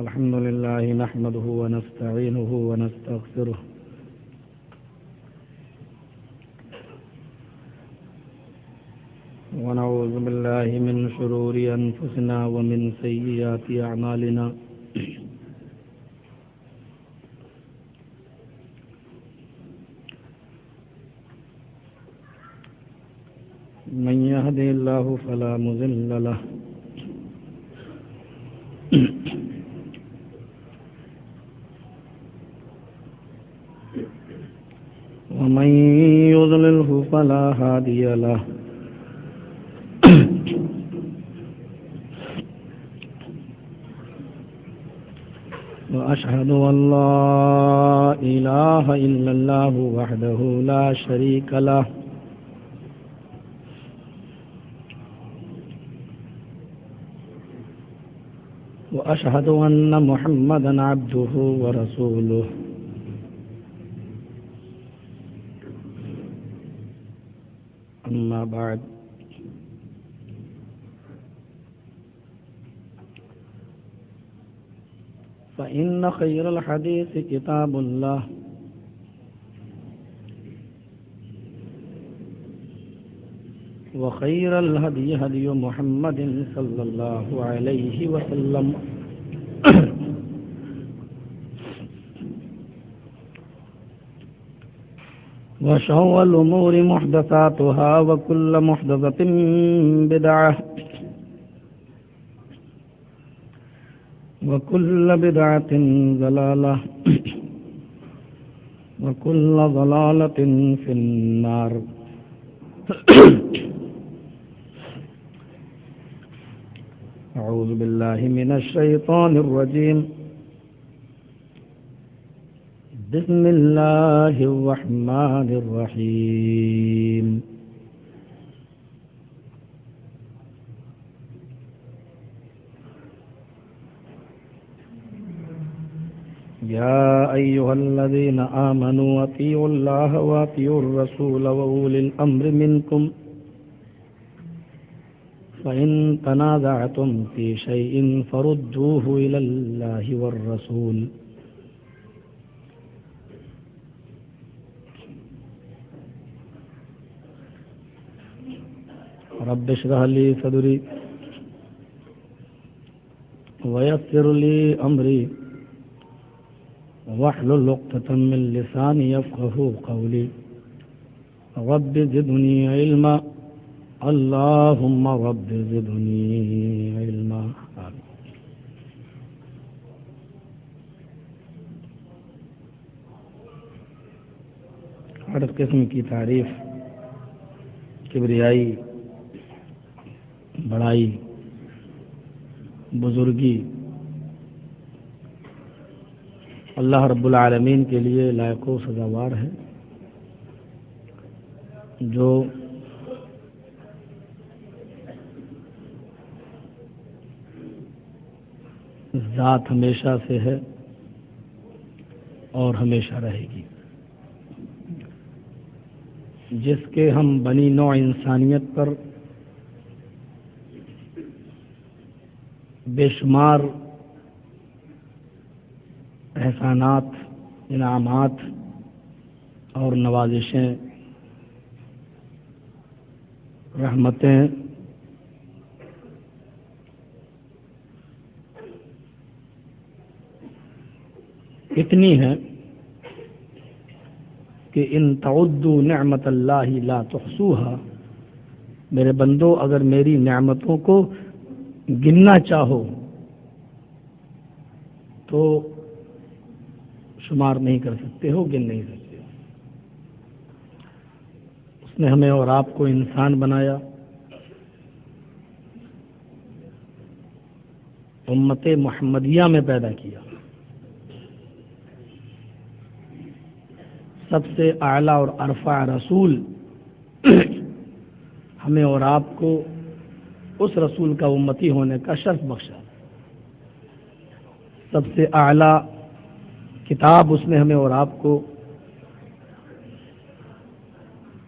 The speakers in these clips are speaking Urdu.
الحمد لله نحمده ونستعينه ونستغفره ونعوذ بالله من شرور أنفسنا ومن سيئات أعمالنا من يهده الله فلا مضل له ومن يضلله فلا هادي له وأشهد أن لا إله إلا الله وحده لا شريك له وأشهد أن محمدا عبده ورسوله أما بعد فإن خير الحديث كتاب الله وخير الهدي هدي محمد صلى الله عليه وسلم وشر الأمور محدثاتها وكل محدثة بدعة وكل بدعة ضلالة وكل ضلالة في النار أعوذ بالله من الشيطان الرجيم بسم الله الرحمن الرحيم يا أيها الذين آمنوا أطيعوا الله وأطيعوا الرسول وأولي الأمر منكم فإن تنازعتم في شيء فردوه إلى الله والرسول رب اشرح لي صدري ويسر لي أمري واحلل عقدة من لساني يفقهوا قولي رب زدني علما اللهم رب زدني علما آمين. ہر قسم کی تعریف کبریائی بڑائی بزرگی اللہ رب العالمین کے لیے لائق و سزاوار ہے، جو ذات ہمیشہ سے ہے اور ہمیشہ رہے گی، جس کے ہم بنی نوع انسانیت پر بے شمار احسانات، انعامات اور نوازشیں، رحمتیں اتنی ہیں کہ ان تعدوا نعمت اللہ لا تحصوها، میرے بندو اگر میری نعمتوں کو گننا چاہو تو شمار نہیں کر سکتے ہو، گن نہیں سکتے ہو۔ اس نے ہمیں اور آپ کو انسان بنایا، امت محمدیہ میں پیدا کیا، سب سے اعلیٰ اور ارفع رسول ہمیں اور آپ کو اس رسول کا امتی ہونے کا شرف بخشا، سب سے اعلیٰ کتاب اس نے ہمیں اور آپ کو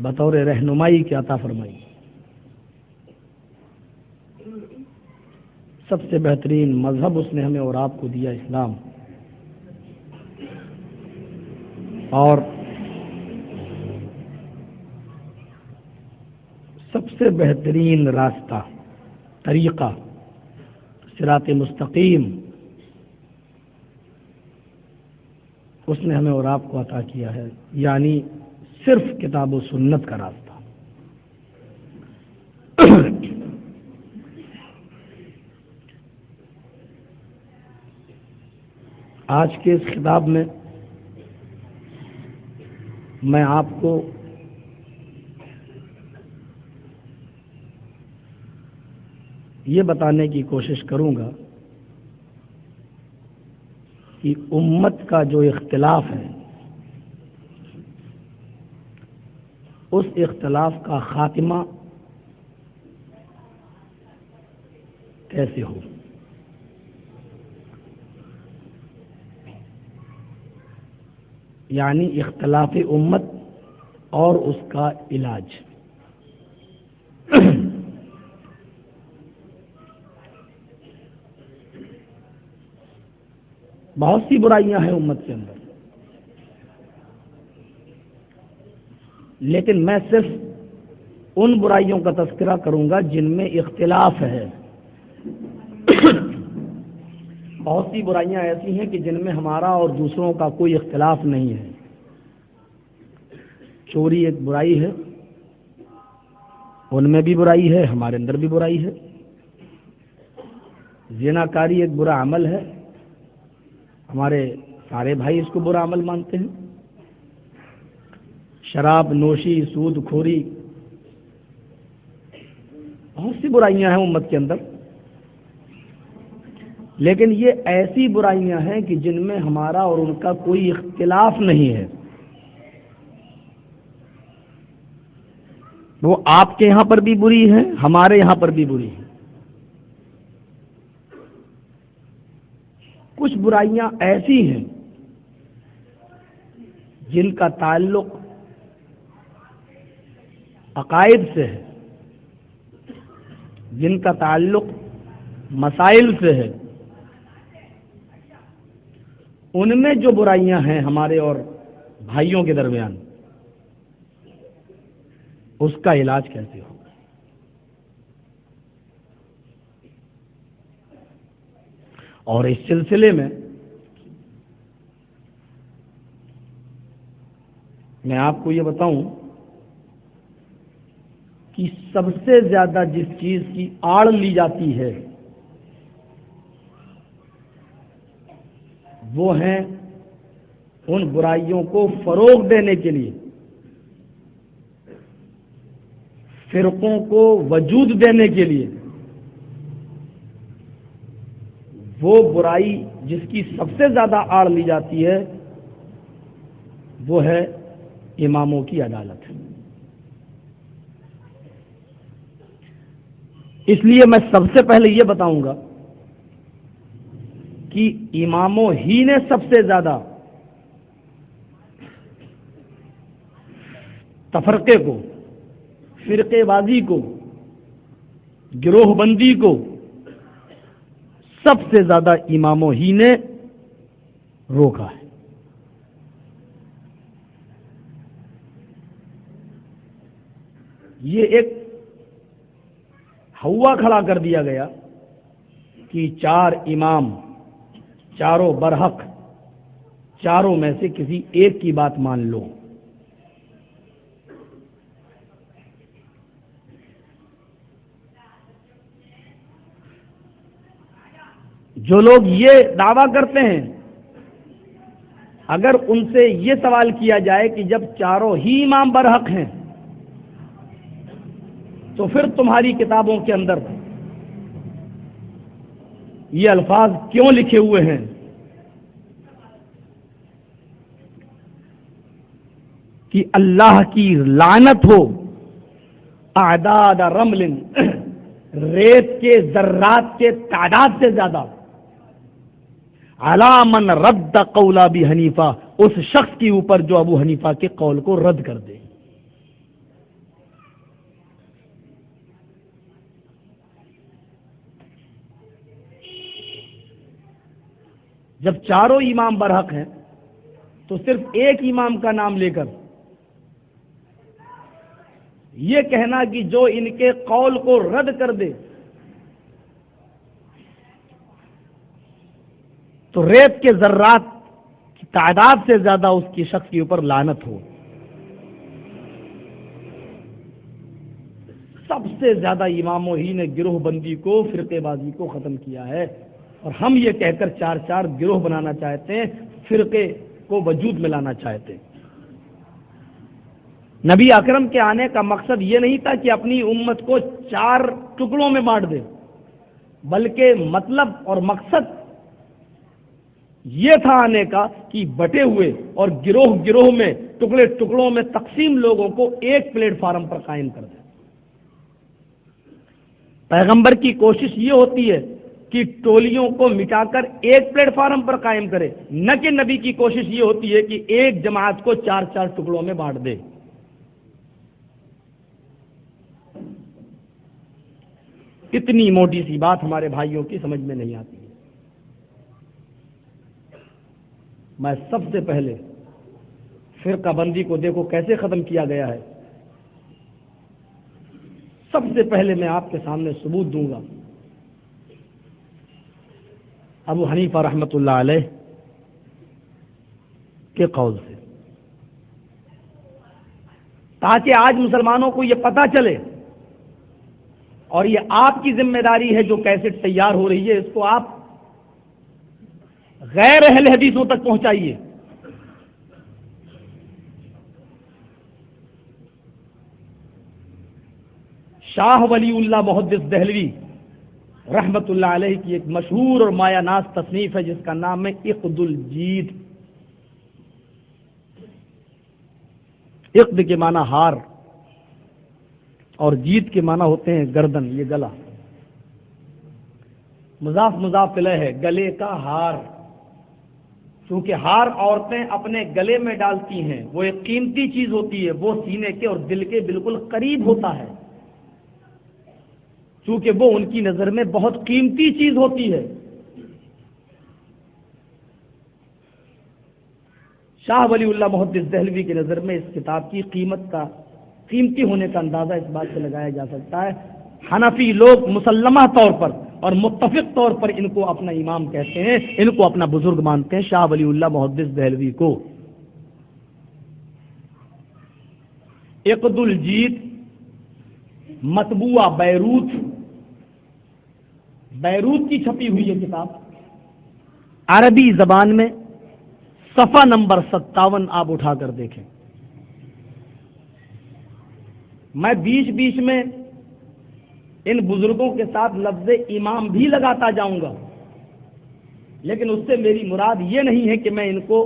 بطور رہنمائی کی عطا فرمائی، سب سے بہترین مذہب اس نے ہمیں اور آپ کو دیا اسلام، اور سب سے بہترین راستہ، طریقہ، صراط مستقیم اس نے ہمیں اور آپ کو عطا کیا ہے، یعنی صرف کتاب و سنت کا راستہ۔ آج کے اس خطاب میں میں آپ کو یہ بتانے کی کوشش کروں گا کہ امت کا جو اختلاف ہے اس اختلاف کا خاتمہ کیسے ہو، یعنی اختلاف امت اور اس کا علاج۔ بہت سی برائیاں ہیں امت کے اندر، لیکن میں صرف ان برائیوں کا تذکرہ کروں گا جن میں اختلاف ہے۔ بہت سی برائیاں ایسی ہیں کہ جن میں ہمارا اور دوسروں کا کوئی اختلاف نہیں ہے۔ چوری ایک برائی ہے، ان میں بھی برائی ہے، ہمارے اندر بھی برائی ہے۔ زنا کاری ایک برا عمل ہے، ہمارے سارے بھائی اس کو برا عمل مانتے ہیں۔ شراب نوشی، سود خوری، بہت سی برائیاں ہیں امت کے اندر، لیکن یہ ایسی برائیاں ہیں کہ جن میں ہمارا اور ان کا کوئی اختلاف نہیں ہے۔ وہ آپ کے یہاں پر بھی بری ہے، ہمارے یہاں پر بھی بری ہے۔ کچھ برائیاں ایسی ہیں جن کا تعلق عقائد سے ہے، جن کا تعلق مسائل سے ہے۔ ان میں جو برائیاں ہیں ہمارے اور بھائیوں کے درمیان، اس کا علاج کیسے ہوگا؟ اور اس سلسلے میں میں آپ کو یہ بتاؤں کہ سب سے زیادہ جس چیز کی آڑ لی جاتی ہے وہ ہیں ان برائیوں کو فروغ دینے کے لیے، فرقوں کو وجود دینے کے لیے، وہ برائی جس کی سب سے زیادہ آڑ لی جاتی ہے وہ ہے اماموں کی عدالت۔ اس لیے میں سب سے پہلے یہ بتاؤں گا کہ اماموں ہی نے سب سے زیادہ تفرقے کو، فرقے بازی کو، گروہ بندی کو سب سے زیادہ اماموں ہی نے روکا ہے۔ یہ ایک ہوا کھڑا کر دیا گیا کہ چار امام، چاروں برحق، چاروں میں سے کسی ایک کی بات مان لو۔ جو لوگ یہ دعویٰ کرتے ہیں، اگر ان سے یہ سوال کیا جائے کہ جب چاروں ہی امام برحق ہیں تو پھر تمہاری کتابوں کے اندر یہ الفاظ کیوں لکھے ہوئے ہیں کہ اللہ کی لعنت ہو اعداد رمل، ریت کے ذرات کے تعداد سے زیادہ، علی من رد قول ابی حنیفہ، اس شخص کے اوپر جو ابو حنیفہ کے قول کو رد کر دے۔ جب چاروں امام برحق ہیں تو صرف ایک امام کا نام لے کر یہ کہنا کہ جو ان کے قول کو رد کر دے تو ریت کے ذرات کی تعداد سے زیادہ اس کی شخص کے اوپر لعنت ہو. سب سے زیادہ اماموں ہی نے گروہ بندی کو، فرقے بازی کو ختم کیا ہے، اور ہم یہ کہہ کر چار چار گروہ بنانا چاہتے ہیں، فرقے کو وجود میں لانا چاہتے ہیں. نبی اکرم کے آنے کا مقصد یہ نہیں تھا کہ اپنی امت کو چار ٹکڑوں میں بانٹ دے، بلکہ مطلب اور مقصد یہ تھا آنے کا کہ بٹے ہوئے اور گروہ گروہ میں، ٹکڑے ٹکڑوں میں تقسیم لوگوں کو ایک پلیٹ فارم پر قائم کر دے. پیغمبر کی کوشش یہ ہوتی ہے کہ ٹولیوں کو مٹا کر ایک پلیٹ فارم پر قائم کرے، نہ کہ نبی کی کوشش یہ ہوتی ہے کہ ایک جماعت کو چار چار ٹکڑوں میں بانٹ دے. اتنی موٹی سی بات ہمارے بھائیوں کی سمجھ میں نہیں آتی. میں سب سے پہلے فرقہ بندی کو دیکھو کیسے ختم کیا گیا ہے. سب سے پہلے میں آپ کے سامنے ثبوت دوں گا ابو حنیفہ رحمۃ اللہ علیہ کے قول سے، تاکہ آج مسلمانوں کو یہ پتہ چلے، اور یہ آپ کی ذمہ داری ہے جو کیسٹ تیار ہو رہی ہے اس کو آپ غیر اہل حدیثوں تک پہنچائیے. شاہ ولی اللہ محدث دہلوی رحمت اللہ علیہ کی ایک مشہور اور مایہ ناز تصنیف ہے جس کا نام ہے عقد الجید. عقد کے معنی ہار اور جید کے معنی ہوتے ہیں گردن، یہ گلا. مضاف مضاف الیہ ہے، گلے کا ہار. کیونکہ ہار عورتیں اپنے گلے میں ڈالتی ہیں، وہ ایک قیمتی چیز ہوتی ہے، وہ سینے کے اور دل کے بالکل قریب ہوتا ہے، چونکہ وہ ان کی نظر میں بہت قیمتی چیز ہوتی ہے. شاہ ولی اللہ محدث دہلوی کی نظر میں اس کتاب کی قیمتی ہونے کا اندازہ اس بات سے لگایا جا سکتا ہے، حنفی لوگ مسلمہ طور پر اور متفق طور پر ان کو اپنا امام کہتے ہیں، ان کو اپنا بزرگ مانتے ہیں، شاہ ولی اللہ محدث دہلوی کو. عقد الجید مطبوعہ بیروت کی چھپی ہوئی ہے کتاب، عربی زبان میں، صفحہ نمبر 57 آپ اٹھا کر دیکھیں. میں بیچ بیچ میں ان بزرگوں کے ساتھ لفظ امام بھی لگاتا جاؤں گا، لیکن اس سے میری مراد یہ نہیں ہے کہ میں ان کو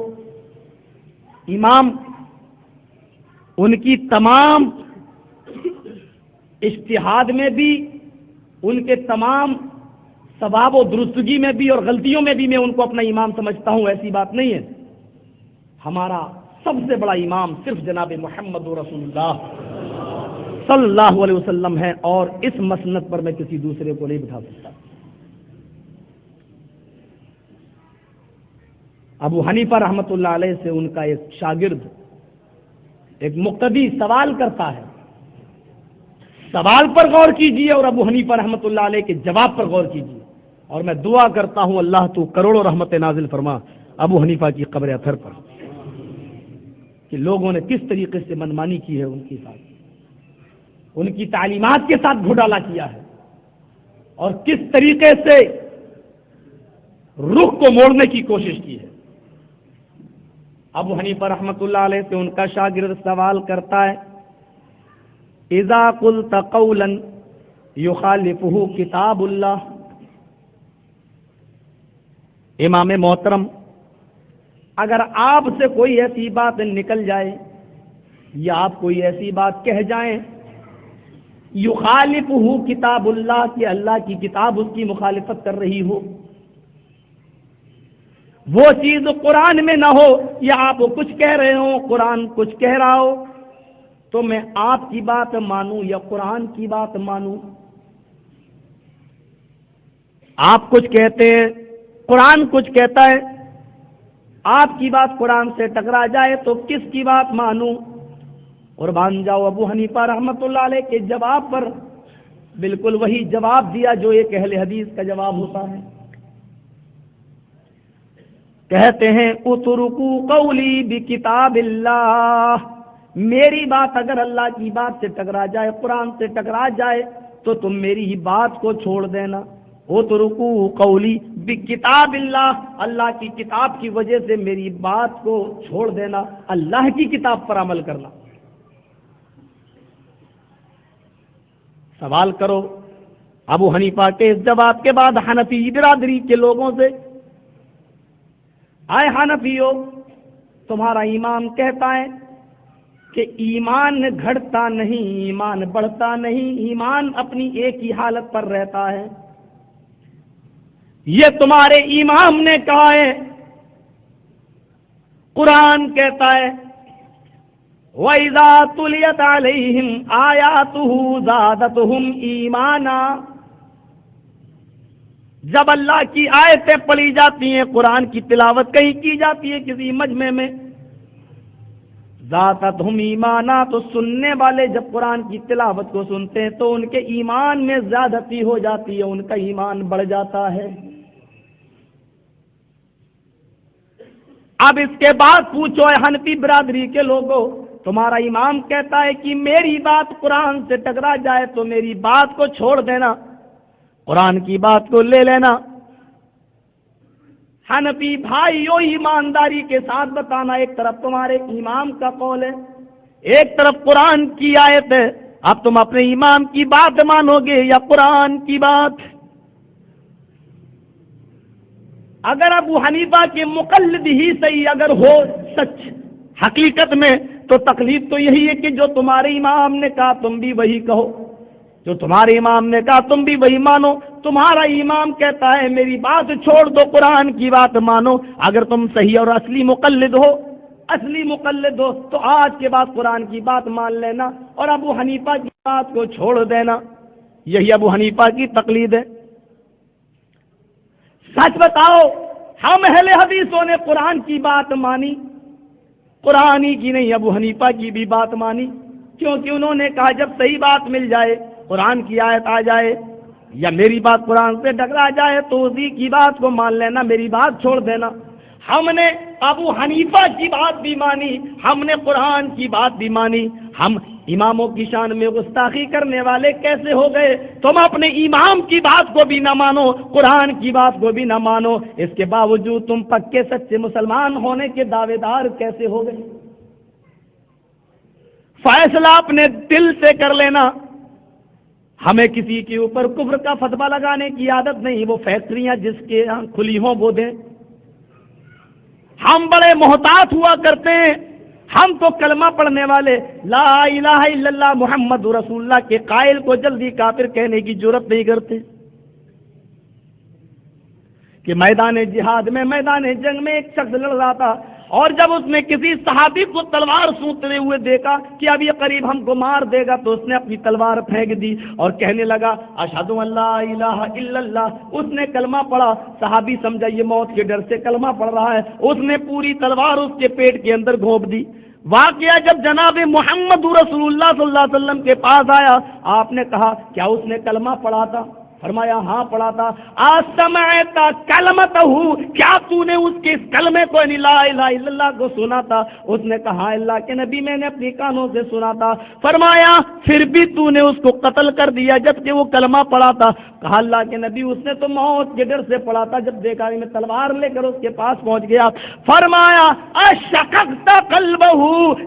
امام ان کی تمام اجتہاد میں بھی، ان کے تمام ثواب و درستگی میں بھی اور غلطیوں میں بھی میں ان کو اپنا امام سمجھتا ہوں، ایسی بات نہیں ہے. ہمارا سب سے بڑا امام صرف جناب محمد رسول اللہ صلی اللہ علیہ وسلم ہے، اور اس مسند پر میں کسی دوسرے کو نہیں بٹھا سکتا. ابو حنیفہ رحمۃ اللہ علیہ سے ان کا ایک شاگرد، ایک مقتدی سوال کرتا ہے، سوال پر غور کیجیے اور ابو حنیفہ رحمۃ اللہ علیہ کے جواب پر غور کیجیے، اور میں دعا کرتا ہوں اللہ تو کروڑوں رحمت نازل فرما ابو حنیفہ کی قبر اطہر پر، کہ لوگوں نے کس طریقے سے منمانی کی ہے ان کے ساتھ، ان کی تعلیمات کے ساتھ گھوٹالا کیا ہے، اور کس طریقے سے رخ کو موڑنے کی کوشش کی ہے. ابو حنیفہ رحمۃ اللہ علیہ سے ان کا شاگرد سوال کرتا ہے، اذا قلت قولا یخالفہ کتاب اللہ، امام محترم اگر آپ سے کوئی ایسی بات نکل جائے یا آپ کوئی ایسی بات کہہ جائیں یخالفہ کتاب اللہ، کہ اللہ کی کتاب اس کی مخالفت کر رہی ہو، وہ چیز قرآن میں نہ ہو، یا آپ کچھ کہہ رہے ہو قرآن کچھ کہہ رہا ہو، تو میں آپ کی بات مانوں یا قرآن کی بات مانوں؟ آپ کچھ کہتے ہیں، قرآن کچھ کہتا ہے، آپ کی بات قرآن سے ٹکرا جائے تو کس کی بات مانوں؟ قربان جاؤ ابو حنیفہ رحمۃ اللہ علیہ کے جواب پر بالکل وہی جواب دیا جو ایک اہل حدیث کا جواب ہوتا ہے. کہتے ہیں اترکو قولی بکتاب اللہ، میری بات اگر اللہ کی بات سے ٹکرا جائے، قرآن سے ٹکرا جائے تو تم میری ہی بات کو چھوڑ دینا. اترکو قولی بکتاب اللہ، اللہ کی کتاب کی وجہ سے میری بات کو چھوڑ دینا، اللہ کی کتاب پر عمل کرنا. سوال کرو ابو حنیفہ کے اس جواب کے بعد حنفی برادری کے لوگوں سے، آئے حنفیو، تمہارا امام کہتا ہے کہ ایمان گھٹتا نہیں، ایمان بڑھتا نہیں، ایمان اپنی ایک ہی حالت پر رہتا ہے. یہ تمہارے امام نے کہا ہے. قرآن کہتا ہے وَإِذَا تُلِيَتْ عَلَيْهِمْ آيَاتُهُ زَادَتْهُمْ ایمانا، جب اللہ کی آیتیں پڑھی جاتی ہیں، قرآن کی تلاوت کہیں کی جاتی ہے کسی مجمع میں، زَادَتْهُمْ ایمانا، تو سننے والے جب قرآن کی تلاوت کو سنتے ہیں تو ان کے ایمان میں زیادتی ہو جاتی ہے، ان کا ایمان بڑھ جاتا ہے. اب اس کے بعد پوچھو اے حنفی برادری کے لوگوں، تمہارا امام کہتا ہے کہ میری بات قرآن سے ٹکرا جائے تو میری بات کو چھوڑ دینا، قرآن کی بات کو لے لینا. حنفی بھائیو ایمانداری کے ساتھ بتانا، ایک طرف تمہارے امام کا قول ہے، ایک طرف قرآن کی آیت ہے، اب تم اپنے امام کی بات مانو گے یا قرآن کی بات؟ اگر ابو حنیفہ کے مقلد ہی صحیح اگر ہو سچ حقیقت میں، تو تکلیف تو یہی ہے کہ جو تمہارے امام نے کہا تم بھی وہی کہو، جو تمہارے امام نے کہا تم بھی وہی مانو. تمہارا امام کہتا ہے میری بات چھوڑ دو، قرآن کی بات مانو. اگر تم صحیح اور اصلی مقلد ہو تو آج کے بعد قرآن کی بات مان لینا اور ابو حنیفہ کی بات کو چھوڑ دینا. یہی ابو حنیفہ کی تقلید ہے. سچ بتاؤ، ہم اہل حدیثوں نے قرآن کی بات مانی، قرآن ہی کی نہیں ابو حنیفہ کی بھی بات مانی، کیونکہ انہوں نے کہا جب صحیح بات مل جائے، قرآن کی آیت آ جائے یا میری بات قرآن سے ٹکرا جائے تو اسی کی بات کو مان لینا، میری بات چھوڑ دینا. ہم نے ابو حنیفہ کی بات بھی مانی، ہم نے قرآن کی بات بھی مانی. ہم اماموں کی شان میں گستاخی کرنے والے کیسے ہو گئے؟ تم اپنے امام کی بات کو بھی نہ مانو، قرآن کی بات کو بھی نہ مانو، اس کے باوجود تم پکے سچے مسلمان ہونے کے دعوے دار کیسے ہو گئے؟ فیصلہ اپنے دل سے کر لینا. ہمیں کسی کے اوپر کفر کا فتویٰ لگانے کی عادت نہیں، وہ فیکٹریاں جس کے یہاں کھلی ہوں وہ دیں. ہم بڑے محتاط ہوا کرتے ہیں. ہم تو کلمہ پڑھنے والے لا الہ الا اللہ محمد رسول اللہ کے قائل کو جلدی کافر کہنے کی جرات نہیں کرتے کہ میدان جہاد میں، میدان جنگ میں ایک شخص لڑ رہا تھا اور جب اس نے کسی صحابی کو تلوار سونتتے ہوئے دیکھا کہ اب یہ قریب ہم کو مار دے گا تو اس نے اپنی تلوار پھینک دی اور کہنے لگا اشہد ان لا الہ الا اللہ. اس نے کلمہ پڑھا، صحابی سمجھا یہ موت کے ڈر سے کلمہ پڑھ رہا ہے، اس نے پوری تلوار اس کے پیٹ کے اندر گھونپ دی. واقعہ جب جناب محمد رسول اللہ صلی اللہ علیہ وسلم کے پاس آیا، آپ نے کہا کیا اس نے کلمہ پڑھا تھا؟ فرمایا ہاں پڑھا تھا. اسمعت کلمتہ، کیا تو نے اس کے اس کلمے کو یعنی لا الہ الا اللہ کو سنا تھا؟ اس نے کہا اللہ کے نبی میں نے اپنی کانوں سے سنا تھا. فرمایا پھر بھی تو نے اس کو قتل کر دیا جبکہ وہ کلمہ پڑھا تھا. کہا اللہ کے نبی اس نے تو موت کے ڈر سے پڑھا تھا، جب دیکھا میں تلوار لے کر اس کے پاس پہنچ گیا. فرمایا اشققت قلبہ،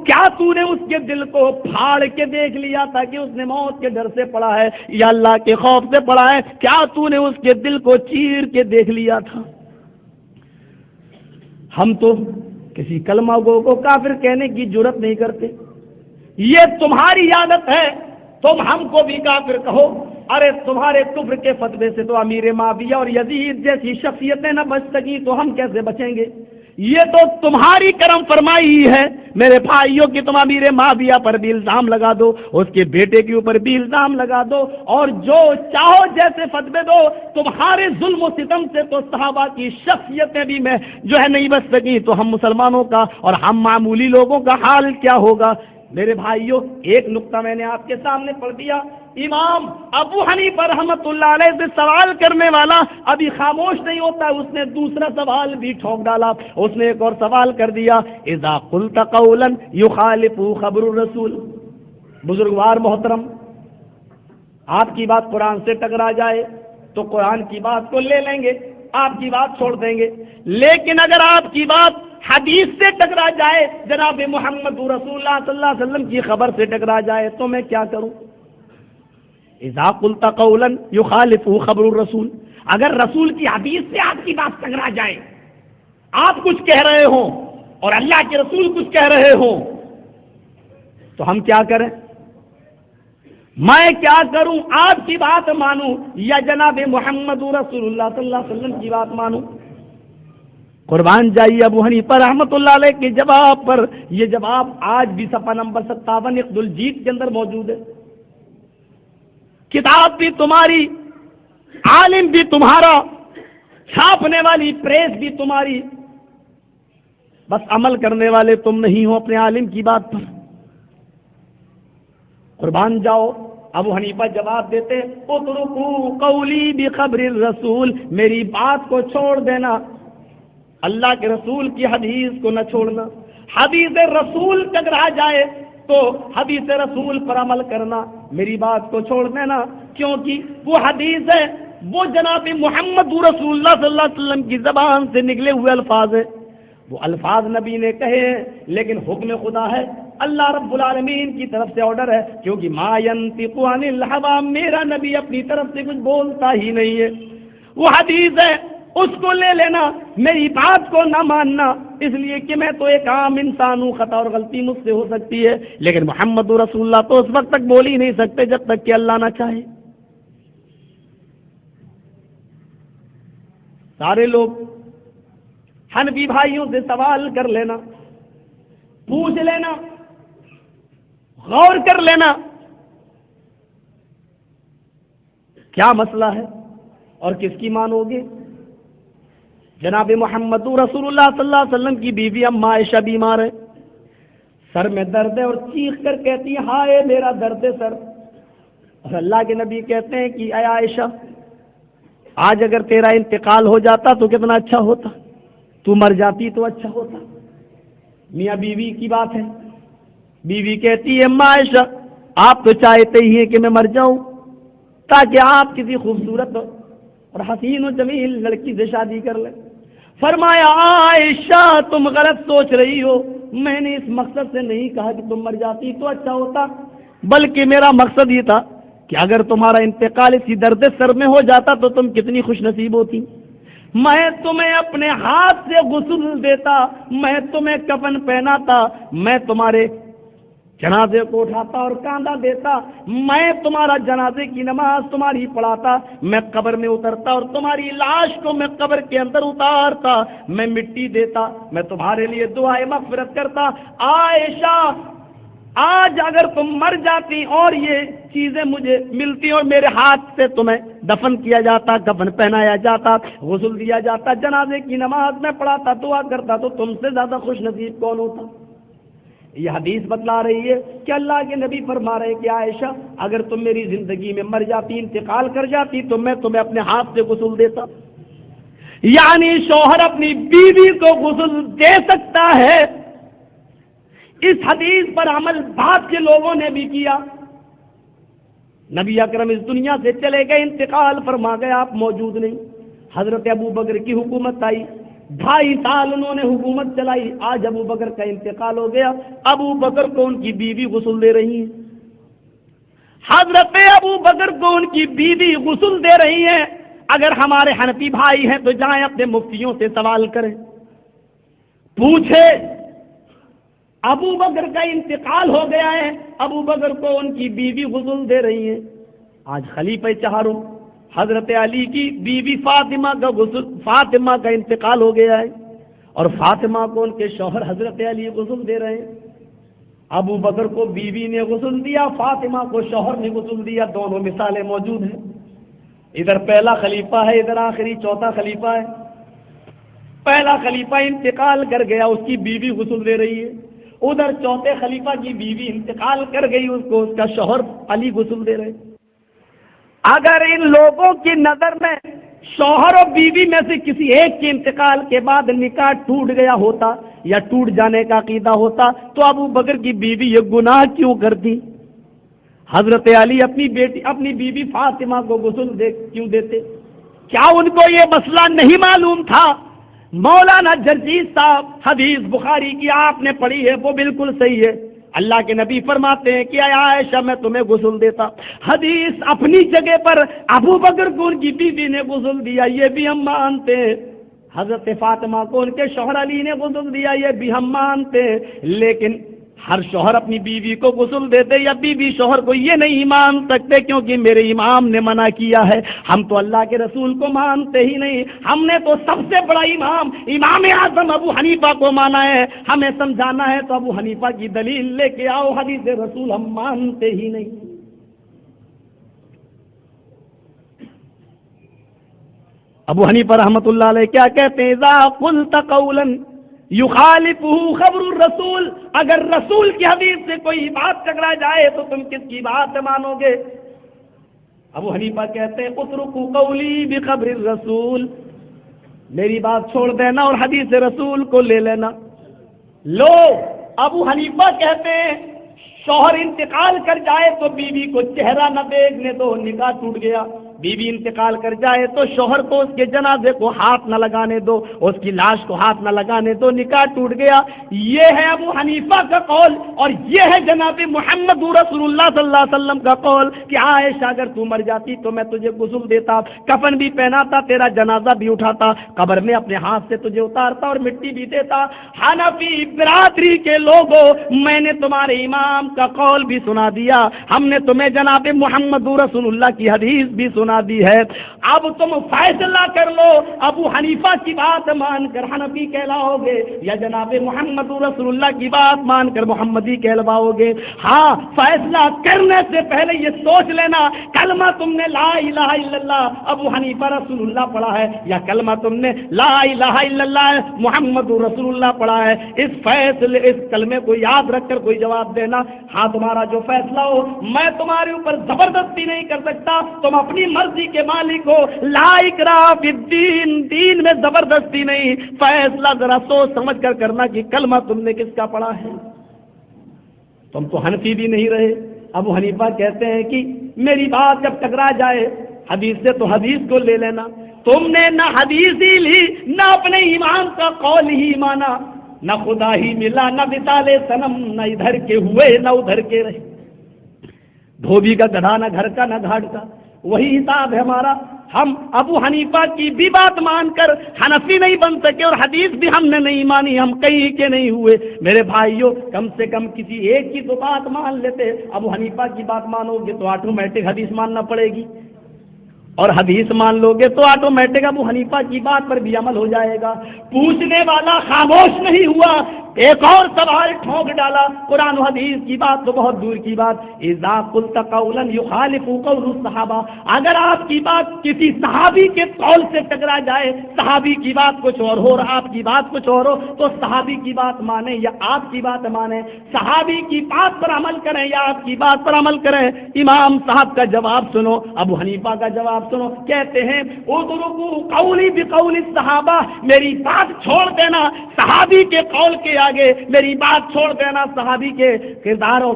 کیا تو نے اس کے دل کو پھاڑ کے دیکھ لیا تھا کہ اس نے موت کے ڈر سے پڑھا ہے یا اللہ کے خوف سے پڑھا ہے؟ کیا تو نے اس کے دل کو چیر کے دیکھ لیا تھا؟ ہم تو کسی کلمہ گو کو کافر کہنے کی جرات نہیں کرتے. یہ تمہاری عادت ہے، تم ہم کو بھی کافر کہو. ارے تمہارے کفر کے فتوے سے تو امیر معاویہ اور یزید جیسی شخصیتیں نہ بچ سکی تو ہم کیسے بچیں گے؟ یہ تو تمہاری کرم فرمائی ہے میرے بھائیوں کی، تم امیر معاویہ پر بھی الزام لگا دو، اس کے بیٹے کے اوپر بھی الزام لگا دو، اور جو چاہو جیسے فتوے دو، تمہارے ظلم و ستم سے تو صحابہ کی شخصیتیں بھی میں جو ہے نہیں بچ سکی، تو ہم مسلمانوں کا اور ہم معمولی لوگوں کا حال کیا ہوگا؟ میرے بھائیوں، ایک نقطہ میں نے آپ کے سامنے پڑھ دیا، امام ابو حنیفہ رحمۃ اللہ علیہ سے سوال کرنے والا ابھی خاموش نہیں ہوتا، اس نے دوسرا سوال بھی ٹھوک ڈالا، اس نے ایک اور سوال کر دیا، اذا قلت قولا یخالف خبر الرسول۔ بزرگوار محترم، آپ کی بات قرآن سے ٹکرا جائے تو قرآن کی بات کو لے لیں گے، آپ کی بات چھوڑ دیں گے، لیکن اگر آپ کی بات حدیث سے ٹکرا جائے، جناب محمد رسول اللہ صلی اللہ علیہ وسلم کی خبر سے ٹکرا جائے، تو میں کیا کروں؟ اذا قلت قولا یخالف خبر الرسول، اگر رسول کی حدیث سے آپ کی بات ٹکرا جائے، آپ کچھ کہہ رہے ہوں اور اللہ کے رسول کچھ کہہ رہے ہوں، تو ہم کیا کریں؟ میں کیا کروں؟ آپ کی بات مانوں یا جناب محمد رسول اللہ صلی اللہ علیہ وسلم کی بات مانوں؟ قربان جائیے ابو حنیفہ رحمۃ اللہ علیہ کے جواب پر، یہ جواب آج بھی صفحہ نمبر 57 عقد الجید کے اندر موجود ہے، کتاب بھی تمہاری، عالم بھی تمہارا، چھاپنے والی پریس بھی تمہاری، بس عمل کرنے والے تم نہیں ہو اپنے عالم کی بات پر۔ قربان جاؤ، ابو حنیفہ جواب دیتے، اترکوا قولی بخبر الرسول، میری بات کو چھوڑ دینا، اللہ کے رسول کی حدیث کو نہ چھوڑنا، حدیث رسول ٹکرا جائے تو حدیث رسول پر عمل کرنا، میری بات کو چھوڑ دینا، کیونکہ وہ حدیث ہے، وہ جناب محمد رسول اللہ صلی اللہ علیہ وسلم کی زبان سے نکلے ہوئے الفاظ ہے، وہ الفاظ نبی نے کہے ہیں، لیکن حکم خدا ہے، اللہ رب العالمین کی طرف سے آرڈر ہے، کیونکہ ما ینطق عن الہوی، میرا نبی اپنی طرف سے کچھ بولتا ہی نہیں ہے، وہ حدیث ہے، اس کو لے لینا، میری بات کو نہ ماننا، اس لیے کہ میں تو ایک عام انسان ہوں، خطا اور غلطی مجھ سے ہو سکتی ہے، لیکن محمد رسول اللہ تو اس وقت تک بول ہی نہیں سکتے جب تک کہ اللہ نہ چاہے۔ سارے لوگ حنفی بھائیوں سے سوال کر لینا، پوچھ لینا، غور کر لینا کیا مسئلہ ہے اور کس کی مانو گے؟ جناب محمد رسول اللہ صلی اللہ علیہ وسلم کی بیوی اما عائشہ بیمار ہے، سر میں درد ہے اور چیخ کر کہتی ہے ہائے میرا درد ہے سر، اور اللہ کے نبی کہتے ہیں کہ اے عائشہ آج اگر تیرا انتقال ہو جاتا تو کتنا اچھا ہوتا، تو مر جاتی تو اچھا ہوتا۔ میاں بیوی کی بات ہے، بیوی کہتی ہے اما عائشہ آپ تو چاہتے ہی ہیں کہ میں مر جاؤں تاکہ آپ کسی خوبصورت اور حسین و جمیل لڑکی سے شادی کر لیں۔ فرمایا عائشہ تم غلط سوچ رہی ہو، میں نے اس مقصد سے نہیں کہا کہ تم مر جاتی تو اچھا ہوتا، بلکہ میرا مقصد یہ تھا کہ اگر تمہارا انتقال اسی درد سر میں ہو جاتا تو تم کتنی خوش نصیب ہوتی، میں تمہیں اپنے ہاتھ سے غسل دیتا، میں تمہیں کفن پہناتا، میں تمہارے جنازے کو اٹھاتا اور کاندھا دیتا، میں تمہارا جنازے کی نماز تمہاری پڑھاتا، میں قبر میں اترتا اور تمہاری لاش کو میں قبر کے اندر اتارتا، میں مٹی دیتا، میں تمہارے لیے دعائے مغفرت کرتا۔ عائشہ آج اگر تم مر جاتی اور یہ چیزیں مجھے ملتی اور میرے ہاتھ سے تمہیں دفن کیا جاتا، کفن پہنایا جاتا، غسل دیا جاتا، جنازے کی نماز میں پڑھاتا، دعا کرتا، تو تم سے زیادہ خوش نصیب کون ہوتا؟ یہ حدیث بتلا رہی ہے کہ اللہ کے نبی فرما رہے کہ عائشہ اگر تم میری زندگی میں مر جاتی، انتقال کر جاتی، تو میں تمہیں اپنے ہاتھ سے غسل دیتا۔ یعنی شوہر اپنی بیوی کو غسل دے سکتا ہے۔ اس حدیث پر عمل بعد کے لوگوں نے بھی کیا۔ نبی اکرم اس دنیا سے چلے گئے، انتقال فرما گئے، آپ موجود نہیں۔ حضرت ابو بکر کی حکومت آئی، 2.5 سال انہوں نے حکومت چلائی، آج ابو بکر کا انتقال ہو گیا، ابو بکر کو ان کی بیوی غسل دے رہی ہیں، حضرت ابو بکر کو ان کی بیوی غسل دے رہی ہیں۔ اگر ہمارے حنفی بھائی ہیں تو جائیں اپنے مفتیوں سے سوال کریں، پوچھے ابو بکر کا انتقال ہو گیا ہے، ابو بکر کو ان کی بیوی غسل دے رہی ہیں۔ آج خلیفہ چہاروں حضرت علی کی بیوی فاطمہ کا انتقال ہو گیا ہے، اور فاطمہ کو ان کے شوہر حضرت علی غسل دے رہے ہیں. ابو بکر کو بیوی نے غسل دیا، فاطمہ کو شوہر نے غسل دیا. دونوں مثالیں موجود ہیں. ادھر پہلا خلیفہ ہے، ادھر آخری چوتھا خلیفہ ہے. پہلا خلیفہ انتقال کر گیا، اس کی بیوی غسل دے رہی ہے. ادھر چوتھے خلیفہ کی بیوی انتقال کر گئی، اس کو اس کا شوہر علی غسل دے رہے. اگر ان لوگوں کی نظر میں شوہر اور بیوی میں سے کسی ایک کے انتقال کے بعد نکاح ٹوٹ گیا ہوتا یا ٹوٹ جانے کا عقیدہ ہوتا تو ابو بکر کی بیوی یہ گناہ کیوں کرتی؟ حضرت علی اپنی بیوی فاطمہ کو غسل کیوں دیتے؟ کیا ان کو یہ مسئلہ نہیں معلوم تھا؟ مولانا جرجیز صاحب، حدیث بخاری کی آپ نے پڑھی ہے، وہ بالکل صحیح ہے. اللہ کے نبی فرماتے ہیں کہ اے عائشہ میں تمہیں غسل دیتا. حدیث اپنی جگہ پر ابو بکر کو ان کی بیوی نے غسل دیا، یہ بھی ہم مانتے ہیں. حضرت فاطمہ کو ان کے شوہر علی نے غسل دیا، یہ بھی ہم مانتے ہیں. لیکن ہر شوہر اپنی بیوی کو غسل دیتے یا بیوی شوہر کو، یہ نہیں مان سکتے کیونکہ میرے امام نے منع کیا ہے. ہم تو اللہ کے رسول کو مانتے ہی نہیں، ہم نے تو سب سے بڑا امام اعظم ابو حنیفہ کو مانا ہے. ہمیں سمجھانا ہے تو ابو حنیفہ کی دلیل لے کے آؤ، حدیث رسول ہم مانتے ہی نہیں. ابو حنیفہ رحمۃ اللہ علیہ کیا کہتے ہیں؟ اذا قلت قولا یخالفہ خبر الرسول، اگر رسول کی حدیث سے کوئی بات ٹکرا جائے تو تم کس کی بات مانو گے؟ ابو حنیفہ کہتے ہیں اترکوا قولی بخبر الرسول، میری بات چھوڑ دینا اور حدیث رسول کو لے لینا. لو، ابو حنیفہ کہتے ہیں شوہر انتقال کر جائے تو بیوی کو چہرہ نہ دیکھنے دو، نکاح ٹوٹ گیا. بیوی انتقال کر جائے تو شوہر کو اس کے جنازے کو ہاتھ نہ لگانے دو، اس کی لاش کو ہاتھ نہ لگانے دو، نکاح ٹوٹ گیا. یہ ہے ابو حنیفہ کا قول، اور یہ ہے جناب محمد رسول اللہ صلی اللہ علیہ وسلم کا قول کہ عائشہ اگر تو مر جاتی تو میں تجھے غسل دیتا، کفن بھی پہناتا، تیرا جنازہ بھی اٹھاتا، قبر میں اپنے ہاتھ سے تجھے اتارتا اور مٹی بھی دیتا. حنفی برادری کے لوگوں، میں نے تمہارے امام کا قول بھی سنا دیا، ہم نے تمہیں جناب محمد رسول اللہ کی حدیث بھی سنا دی ہے. اب تم فیصلہ کر لو، ابو حنیفہ کی بات مان کر حنفی کہلاؤ گے یا جناب محمد رسول اللہ کی بات مان کر محمدی کہلواؤ گے. ہاں، فیصلہ کرنے سے پہلے یہ سوچ لینا کلمہ تم نے لا الہ الا اللہ ابو حنیفہ رسول اللہ پڑھا ہے یا کلمہ تم نے لا الہ الا اللہ محمد رسول اللہ پڑھا ہے. اس کلمے کو یاد رکھ کر کوئی جواب دینا. ہاں، تمہارا جو فیصلہ ہو، میں تمہارے اوپر زبردستی نہیں کر سکتا، تم اپنی مرضی کے مالک ہو. لا اکراہ فی الدین، دین میں زبردستی نہیں. فیصلہ ذرا سوچ سمجھ کر کرنا کہ کلمہ تم نے کس کا پڑھا ہے. تم تو حنفی بھی نہیں رہے. ابو حنیفہ کہتے ہیں کہ میری بات جب ٹکرا جائے حدیث سے تو حدیث کو لے لینا. تم نے نہ حدیث ہی لی، نہ اپنے امام کا قول ہی مانا، نہ خدا ہی ملا، نہ مثال صنم، نہ ادھر کے ہوئے نہ ادھر کے رہے. دھوبی کا گدھا نہ گھر کا نہ گھاٹ کا، وہی حساب ہے ہمارا. ہم ابو حنیفہ کی بھی بات مان کر حنفی نہیں بن سکے اور حدیث بھی ہم نے نہیں مانی، ہم کہیں کے نہیں ہوئے. میرے بھائیوں، کم سے کم کسی ایک کی تو بات مان لیتے. ابو حنیفہ کی بات مانو گے تو آٹومیٹک حدیث ماننا پڑے گی، اور حدیث مان لو گے تو آٹومیٹک ابو حنیفہ کی بات پر بھی عمل ہو جائے گا. پوچھنے والا خاموش نہیں ہوا، ایک اور سوال ٹھونک ڈالا. قرآن و حدیث کی بات تو بہت دور کی بات. اذا قلت قولا يخالف قول الصحابہ، اگر آپ کی بات کسی صحابی کے قول سے ٹکرا جائے، صحابی کی بات کچھ اور ہو اور آپ کی بات کچھ اور ہو، تو صحابی کی بات مانیں یا آپ کی بات مانیں، صحابی کی بات پر عمل کریں یا آپ کی بات پر عمل کریں. امام صاحب کا جواب سنو، ابو حنیفہ کا جواب سنو. کہتے ہیں اترکوا قولی بقول الصحابہ، میری بات چھوڑ دینا صحابی کے قول کے آگے، میری بات چھوڑ دینا صحابی کے کردار و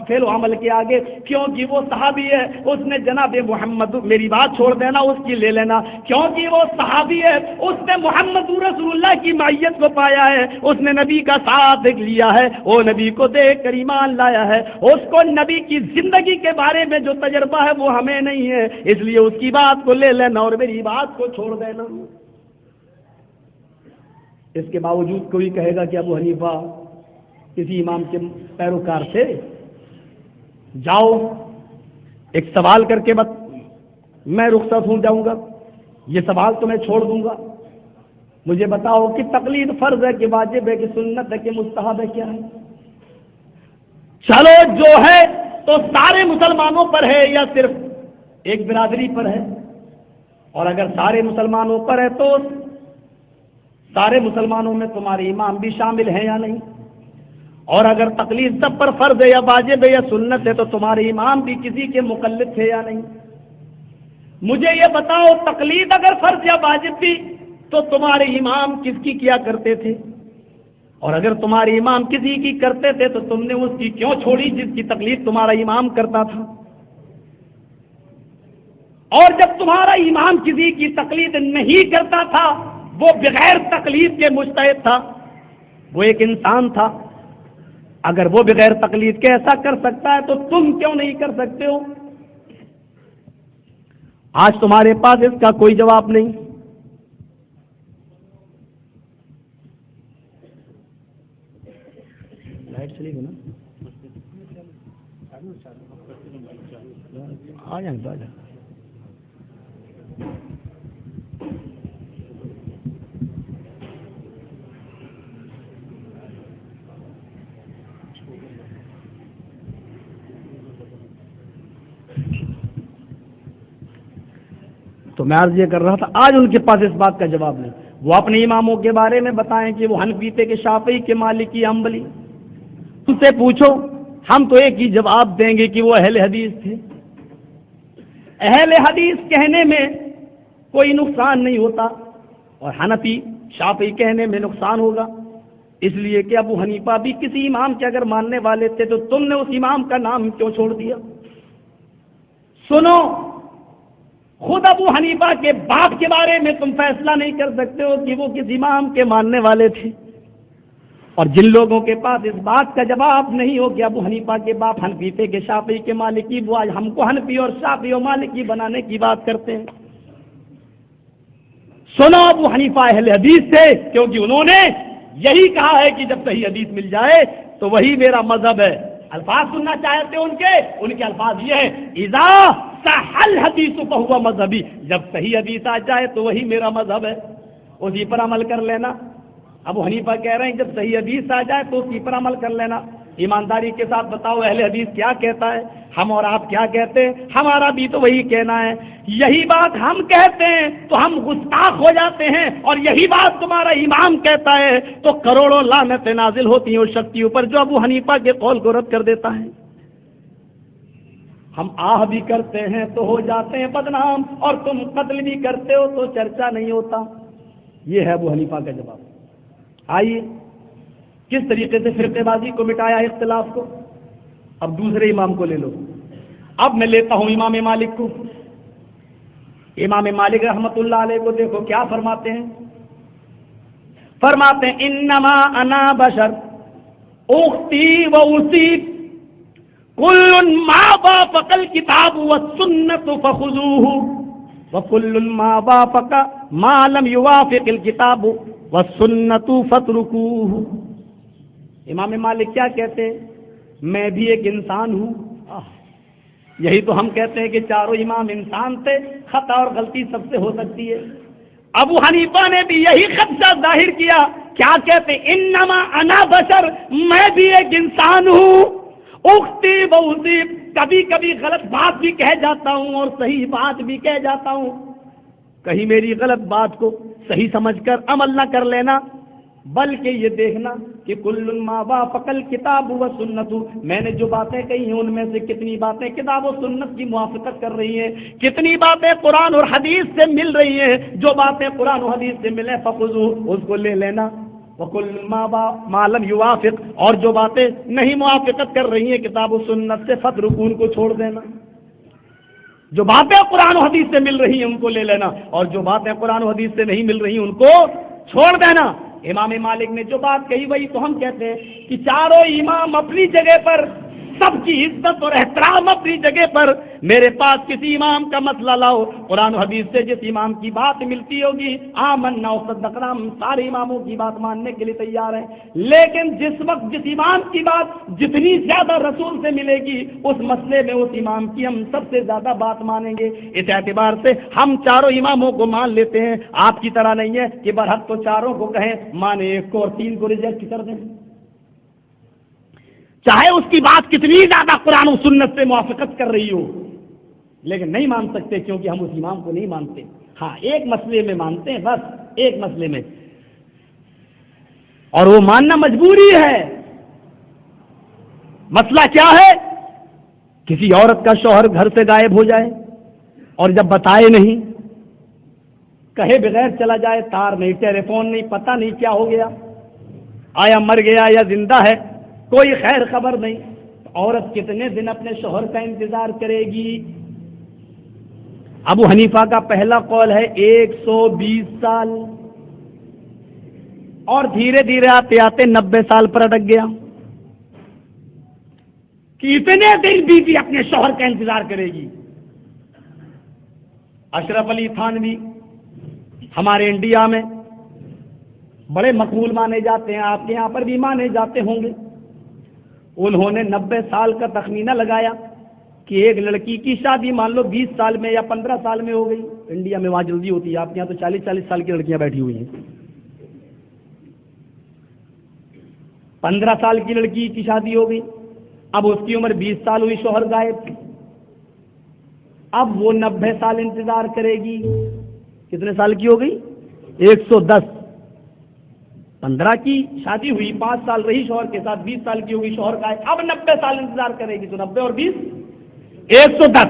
فعل و عمل کے آگے، کیونکہ وہ صحابی ہے، اس نے جناب محمد، میری بات چھوڑ دینا اس کی لے لینا، کیونکہ وہ صحابی ہے، اس نے محمد رسول اللہ کی معیت کو پایا ہے، اس نے نبی کا ساتھ لیا ہے، وہ نبی کو دیکھ کر ایمان لایا ہے، اس کو نبی کی زندگی کے بارے میں جو تجربہ ہے وہ ہمیں نہیں ہے، اس لیے اس کی بات کو لے لینا اور میری بات کو چھوڑ دینا. اس کے باوجود کوئی کہے گا کہ ابو حنیفہ کسی امام کے پیروکار تھے. جاؤ ایک سوال کر کے میں رخصت ہو جاؤں گا، یہ سوال تو میں چھوڑ دوں گا. مجھے بتاؤ کہ تقلید فرض ہے کہ واجب ہے کہ سنت ہے کہ مستحب ہے، کیا ہے؟ چلو جو ہے تو سارے مسلمانوں پر ہے یا صرف ایک برادری پر ہے؟ اور اگر سارے مسلمانوں پر ہے تو سارے مسلمانوں میں تمہارے امام بھی شامل ہیں یا نہیں؟ اور اگر تقلید سب پر فرض ہے یا واجب ہے یا سنت ہے تو تمہارے امام بھی کسی کے مقلد تھے یا نہیں؟ مجھے یہ بتاؤ، تقلید اگر فرض یا واجب بھی تو تمہارے امام کس کی کیا کرتے تھے؟ اور اگر تمہارے امام کسی کی کرتے تھے تو تم نے اس کی کیوں چھوڑی جس کی تقلید تمہارا امام کرتا تھا؟ اور جب تمہارا امام کسی کی تقلید نہیں کرتا تھا، وہ بغیر تقلید کے مجتہد تھا، وہ ایک انسان تھا، اگر وہ بغیر تقلید کے ایسا کر سکتا ہے تو تم کیوں نہیں کر سکتے ہو؟ آج تمہارے پاس اس کا کوئی جواب نہیں۔ لائٹ چلی گئی نا؟ آ جائیں گے، آ جائیں۔ تو میں عرض یہ کر رہا تھا، آج ان کے پاس اس بات کا جواب نہیں۔ وہ اپنے اماموں کے بارے میں بتائیں کہ وہ حنفی تھے کہ شافعی کے مالکی حنبلی، ان سے پوچھو، ہم تو ایک ہی جواب دیں گے کہ وہ اہل حدیث تھے۔ اہل حدیث کہنے میں کوئی نقصان نہیں ہوتا، اور حنفی شافعی کہنے میں نقصان ہوگا، اس لیے کہ ابو حنیفہ بھی کسی امام کے اگر ماننے والے تھے تو تم نے اس امام کا نام کیوں چھوڑ دیا؟ سنو، خود ابو حنیفہ کے باپ کے بارے میں تم فیصلہ نہیں کر سکتے ہو کہ وہ کس امام کے ماننے والے تھے، اور جن لوگوں کے پاس اس بات کا جواب نہیں ہو کہ ابو حنیفہ کے باپ حنفی تھے کہ شافعی کے مالکی، وہ آج ہم کو حنفی اور شافعی اور مالکی بنانے کی بات کرتے ہیں۔ سنو، ابو حنیفہ اہل حدیث تھے، کیونکہ انہوں نے یہی کہا ہے کہ جب صحیح حدیث مل جائے تو وہی میرا مذہب ہے۔ الفاظ سننا چاہتے ہیں ان کے الفاظ یہ ہیں، اذا صح الحدیث فہو مذہبی، جب صحیح حدیث آ جائے تو وہی میرا مذہب ہے، اسی پر عمل کر لینا۔ ابو حنیفہ کہہ رہے ہیں جب صحیح حدیث آ جائے تو اسی پر عمل کر لینا۔ ایمانداری کے ساتھ بتاؤ، اہل حدیث کیا کہتا ہے؟ ہم اور آپ کیا کہتے ہیں؟ ہمارا بھی تو وہی کہنا ہے۔ یہی بات ہم کہتے ہیں تو ہم گستاخ ہو جاتے ہیں، اور یہی بات تمہارا امام کہتا ہے تو کروڑوں لعنتیں نازل ہوتی ہیں اس شخص کے اوپر جو ابو حنیفہ کے قول کو رد کر دیتا ہے۔ ہم آہ بھی کرتے ہیں تو ہو جاتے ہیں بدنام، اور تم قتل بھی کرتے ہو تو چرچا نہیں ہوتا۔ یہ ہے ابو حنیفہ کا جواب۔ آئیے کس طریقے سے فرقے بازی کو مٹایا، اختلاف کو۔ اب دوسرے امام کو لے لو۔ اب میں لیتا ہوں امام مالک کو۔ امام مالک رحمت اللہ علیہ کو دیکھو کیا فرماتے ہیں۔ فرماتے ہیں انما انا بشر اختی و اصیب کل ما وافق الکتاب والسنت فخذوه وکل ما وافق ما لم یوافق الکتاب والسنت فاترکوه۔ امام مالک کیا کہتے ہیں؟ میں بھی ایک انسان ہوں۔ یہی تو ہم کہتے ہیں کہ چاروں امام انسان تھے، خطا اور غلطی سب سے ہو سکتی ہے۔ ابو حنیفہ نے بھی یہی خدشہ ظاہر کیا، کیا کہتے ہیں؟ انما انا بشر، میں بھی ایک انسان ہوں، اختی و اصیب، کبھی کبھی غلط بات بھی کہہ جاتا ہوں اور صحیح بات بھی کہہ جاتا ہوں، کہیں میری غلط بات کو صحیح سمجھ کر عمل نہ کر لینا، بلکہ یہ دیکھنا کہ کل ما وافق الکتاب و سنت، میں نے جو باتیں کہی ہیں ان میں سے کتنی باتیں کتاب و سنت کی موافقت کر رہی ہیں، کتنی باتیں قرآن اور حدیث سے مل رہی ہیں، جو باتیں قرآن و حدیث سے ملیں فخذوہ، اس کو لے لینا، وکل ما لم یوافق، اور جو باتیں نہیں موافقت کر رہی ہیں کتاب و سنت سے فترکوہ، ان کو چھوڑ دینا۔ جو باتیں قرآن و حدیث سے مل رہی ہیں ان کو لے لینا، اور جو باتیں قرآن و حدیث سے نہیں مل رہی ان کو چھوڑ دینا۔ امام مالک نے جو بات کہی وہی تو ہم کہتے ہیں کہ چاروں امام اپنی جگہ پر سب کی عزت اور احترام اپنی جگہ پر، میرے پاس کسی امام کا مسئلہ لاؤ، قرآن و حدیث سے جس امام کی بات ملتی ہوگی آمنا وصدقنا، ہم سارے اماموں کی بات ماننے کے لیے تیار ہیں، لیکن جس وقت جس امام کی بات جتنی زیادہ رسول سے ملے گی اس مسئلے میں اس امام کی ہم سب سے زیادہ بات مانیں گے۔ اس اعتبار سے ہم چاروں اماموں کو مان لیتے ہیں، آپ کی طرح نہیں ہے کہ برحق تو چاروں کو کہیں مانے ایک کو اور تین کو ریجیکٹ کر دیں، چاہے اس کی بات کتنی زیادہ قرآن و سنت سے موافقت کر رہی ہو، لیکن نہیں مان سکتے کیونکہ ہم اس امام کو نہیں مانتے۔ ہاں ایک مسئلے میں مانتے ہیں، بس ایک مسئلے میں، اور وہ ماننا مجبوری ہے۔ مسئلہ کیا ہے؟ کسی عورت کا شوہر گھر سے غائب ہو جائے اور جب بتائے نہیں، کہے بغیر چلا جائے، تار نہیں، ٹیلی فون نہیں، پتہ نہیں کیا ہو گیا، آیا مر گیا یا زندہ ہے، کوئی خیر خبر نہیں، عورت کتنے دن اپنے شوہر کا انتظار کرے گی؟ ابو حنیفہ کا پہلا قول ہے 120 سال، اور دھیرے دھیرے آتے آتے 90 سال پر اٹک گیا کہ اتنے دن بیوی اپنے شوہر کا انتظار کرے گی۔ اشرف علی تھانوی ہمارے انڈیا میں بڑے مقبول مانے جاتے ہیں، آپ کے یہاں پر بھی مانے جاتے ہوں گے۔ انہوں نے 90 سال کا تخمینہ لگایا کہ ایک لڑکی کی شادی مان لو 20 سال میں یا 15 سال میں ہو گئی، انڈیا میں وہاں جلدی ہوتی ہے، آپ کے یہاں تو 40 سال کی لڑکیاں بیٹھی ہوئی ہیں۔ 15 سال کی لڑکی کی شادی ہو گئی، اب اس کی عمر 20 سال ہوئی، شوہر غائب، اب وہ 90 سال انتظار کرے گی۔ کتنے سال کی ہو گئی؟ 110۔ 15 کی شادی ہوئی، 5 سال رہی شوہر کے ساتھ، 20 سال کی ہوگی، شوہر غائب، اب 90 سال انتظار کرے گی، تو 90 اور 20 110۔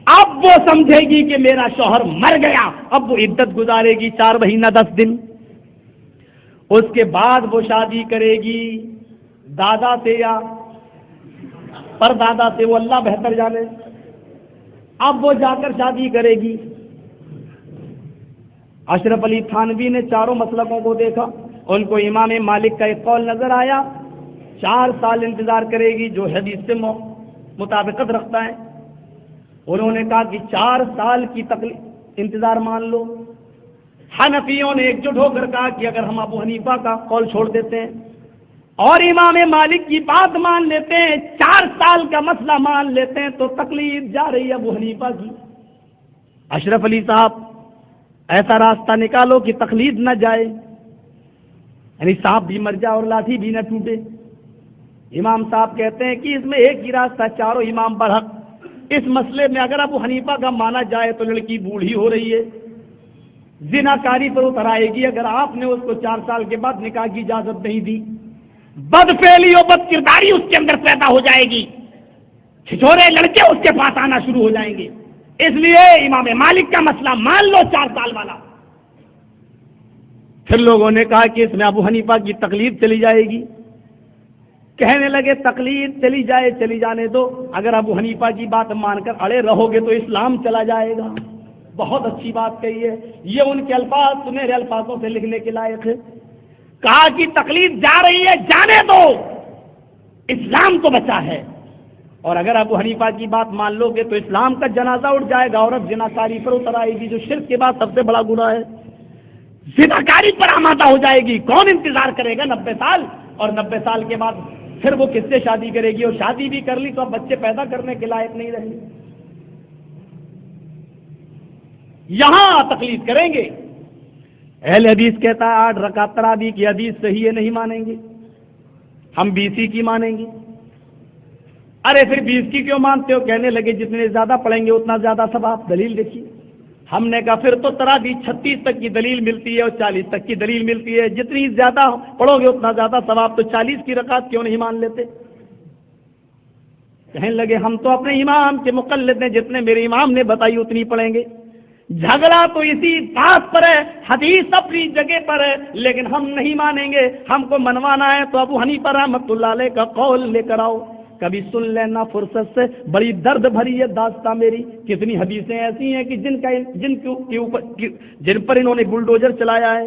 اب وہ سمجھے گی کہ میرا شوہر مر گیا، اب وہ عدت گزارے گی 4 مہینہ 10 دن، اس کے بعد وہ شادی کرے گی دادا سے یا پر دادا سے، وہ اللہ بہتر جانے، اب وہ جا کر شادی کرے گی۔ اشرف علی تھانوی نے چاروں مسلکوں کو دیکھا، ان کو امام مالک کا ایک قول نظر آیا، 4 سال انتظار کرے گی جو حدیث سے مطابقت رکھتا ہے۔ انہوں نے کہا کہ 4 سال کی انتظار مان لو۔ حنفیوں نے ایک جٹ ہو کر کہا کہ اگر ہم ابو حنیفہ کا قول چھوڑ دیتے ہیں اور امام مالک کی بات مان لیتے ہیں، 4 سال کا مسئلہ مان لیتے ہیں، تو تکلیف جا رہی ہے ابو حنیفہ کی۔ اشرف علی صاحب ایسا راستہ نکالو کہ تکلیف نہ جائے، یعنی صاحب بھی مر جائے اور لاٹھی بھی نہ ٹوٹے۔ امام صاحب کہتے ہیں کہ اس میں ایک ہی راستہ، چاروں امام برحق۔ اس مسئلے میں اگر ابو حنیفہ کا مانا جائے تو لڑکی بوڑھی ہو رہی ہے، زناکاری پر اتر آئے گی، اگر آپ نے اس کو 4 سال کے بعد نکاح کی اجازت نہیں دی، بد فعلی اور بد کرداری اس کے اندر پیدا ہو جائے گی، چھچورے لڑکے اس کے پاس آنا شروع ہو جائیں گے۔ اس لیے امام مالک کا مسئلہ مان لو 4 سال والا۔ پھر لوگوں نے کہا کہ اس میں ابو حنیفہ کی تکلیف چلی جائے گی، کہنے لگے تکلیف چلی جائے، چلی جانے دو، اگر ابو حنیفہ کی بات مان کر اڑے رہو گے تو اسلام چلا جائے گا۔ بہت اچھی بات کہی ہے، یہ ان کے الفاظ سنہرے الفاظوں سے لکھنے کے لائق ہے۔ کہا کہ تکلیف جا رہی ہے، جانے دو، اسلام تو بچا ہے، اور اگر ابو حنیفہ کی بات مان لو گے تو اسلام کا جنازہ اٹھ جائے گا، عورت زناکاری پر اتر آئے گی، جو شرک کے بعد سب سے بڑا گناہ ہے، زناکاری پر آمادہ ہو جائے گی۔ کون انتظار کرے گا 90 سال؟ اور 90 سال کے بعد پھر وہ کس سے شادی کرے گی؟ اور شادی بھی کر لی تو اب بچے پیدا کرنے کے لائق نہیں رہے، یہاں تکلیف کریں گے۔ اہل حدیث کہتا ہے 8 رکعت تراویح کی حدیث صحیح ہے، نہیں مانیں گے، ہم 20 کی مانیں گے۔ ارے پھر 20 کی کیوں مانتے ہو؟ کہنے لگے جتنے زیادہ پڑھیں گے اتنا زیادہ ثواب۔ دلیل دیکھیے۔ ہم نے کہا پھر تو تراویح 36 تک کی دلیل ملتی ہے اور 40 تک کی دلیل ملتی ہے، جتنی زیادہ پڑھو گے اتنا زیادہ ثواب، تو 40 کی رکعت کیوں نہیں مان لیتے؟ کہنے لگے ہم تو اپنے امام کے مقلد ہیں، جتنے میرے امام نے بتائی اتنی پڑھیں گے۔ جھگڑا تو اسی بات پر ہے، حدیث اپنی جگہ پر ہے، لیکن ہم نہیں مانیں گے، ہم کو منوانا ہے تو ابو حنیفہ رحمۃ اللہ علیہ کا قول لے کر آؤ۔ کبھی سن لینا فرصت سے، بڑی درد بھری ہے داستان میری۔ کتنی حدیثیں ایسی ہیں کہ جن پر انہوں نے بلڈوزر چلایا ہے،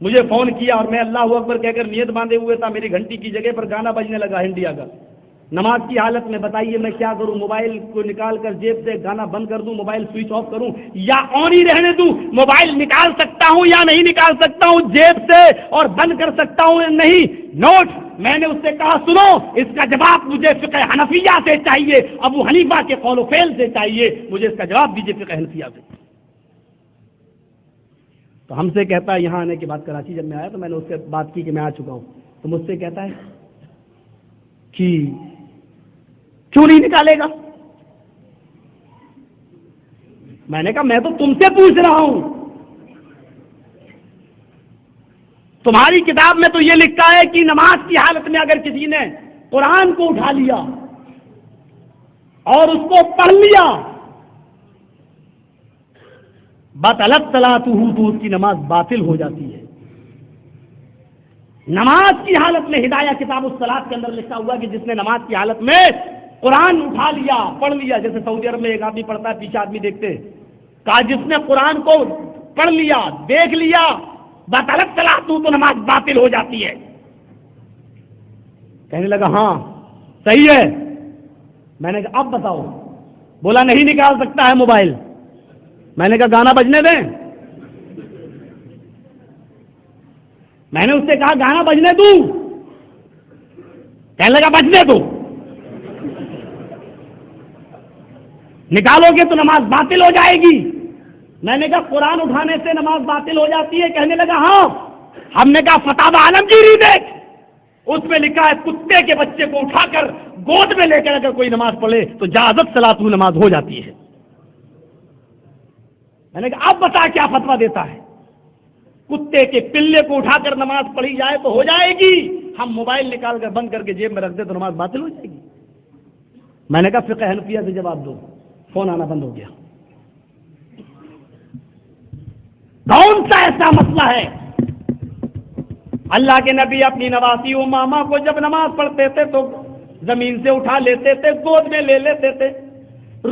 مجھے فون کیا اور میں اللہ اکبر کہہ کر نیت باندھے ہوئے تھا، میری گھنٹی کی جگہ پر گانا بجنے لگا انڈیا کا، نماز کی حالت میں، بتائیے میں کیا کروں؟ موبائل کو نکال کر جیب سے گانا بند کر دوں، موبائل سوئچ آف کروں یا آن ہی رہنے دوں؟ موبائل نکال سکتا ہوں یا نہیں نکال سکتا ہوں جیب سے اور بند کر سکتا ہوں یا نہیں؟ نوٹ، میں نے اس سے کہا سنو، اس کا جواب مجھے فقہ حنفیہ سے چاہیے، ابو حنیفہ کے قول و فعل سے چاہیے، مجھے اس کا جواب دیجیے فقہ حنفیہ سے۔ تو ہم سے کہتا ہے، یہاں آنے کے بعد کراچی جب میں آیا تو میں نے اس سے بات کی کہ میں آ چکا ہوں، تو مجھ سے کہتا ہے کہ کیوں نہیں نکالے گا؟ میں نے کہا میں تو تم سے پوچھ رہا ہوں، تمہاری کتاب میں تو یہ لکھا ہے کہ نماز کی حالت میں اگر کسی نے قرآن کو اٹھا لیا اور اس کو پڑھ لیا بطلت صلاۃہ، تو اس کی نماز باطل ہو جاتی ہے۔ نماز کی حالت میں ہدایہ کتاب الصلاۃ کے اندر لکھا ہوا کہ جس نے نماز کی حالت میں قرآن اٹھا لیا، پڑھ لیا، جیسے سعودی عرب میں ایک آدمی پڑھتا ہے پیچھے آدمی دیکھتے، کہا جس نے قرآن کو پڑھ لیا، دیکھ لیا، بطلت صلاۃہ، تو نماز باطل ہو جاتی ہے۔ کہنے لگا ہاں صحیح ہے۔ میں نے کہا اب بتاؤ؟ بولا نہیں نکال سکتا ہے موبائل۔ میں نے کہا گانا بجنے دیں؟ میں نے اس سے کہا گانا بجنے دوں؟ کہنے لگا بجنے دو، نکالو گے تو نماز باطل ہو جائے گی۔ میں نے کہا قرآن اٹھانے سے نماز باطل ہو جاتی ہے؟ کہنے لگا ہاں۔ ہم نے کہا فتاوی عالمگیری دیکھ، اس میں لکھا ہے کتے کے بچے کو اٹھا کر گود میں لے کر اگر کوئی نماز پڑھے تو جازت صلاۃ نماز ہو جاتی ہے۔ میں نے کہا اب بتا کیا فتویٰ دیتا ہے؟ کتے کے پلے کو اٹھا کر نماز پڑھی جائے تو ہو جائے گی، ہم موبائل نکال کر بند کر کے جیب میں رکھ دے تو نماز باطل ہو جائے گی۔ میں نے کہا فقہ حنفیہ سے جواب دو۔ فون آنا بند ہو گیا۔ کون سا ایسا مسئلہ ہے؟ اللہ کے نبی اپنی نواسی امامہ کو جب نماز پڑھتے تھے تو زمین سے اٹھا لیتے تھے، گود میں لے لیتے تھے،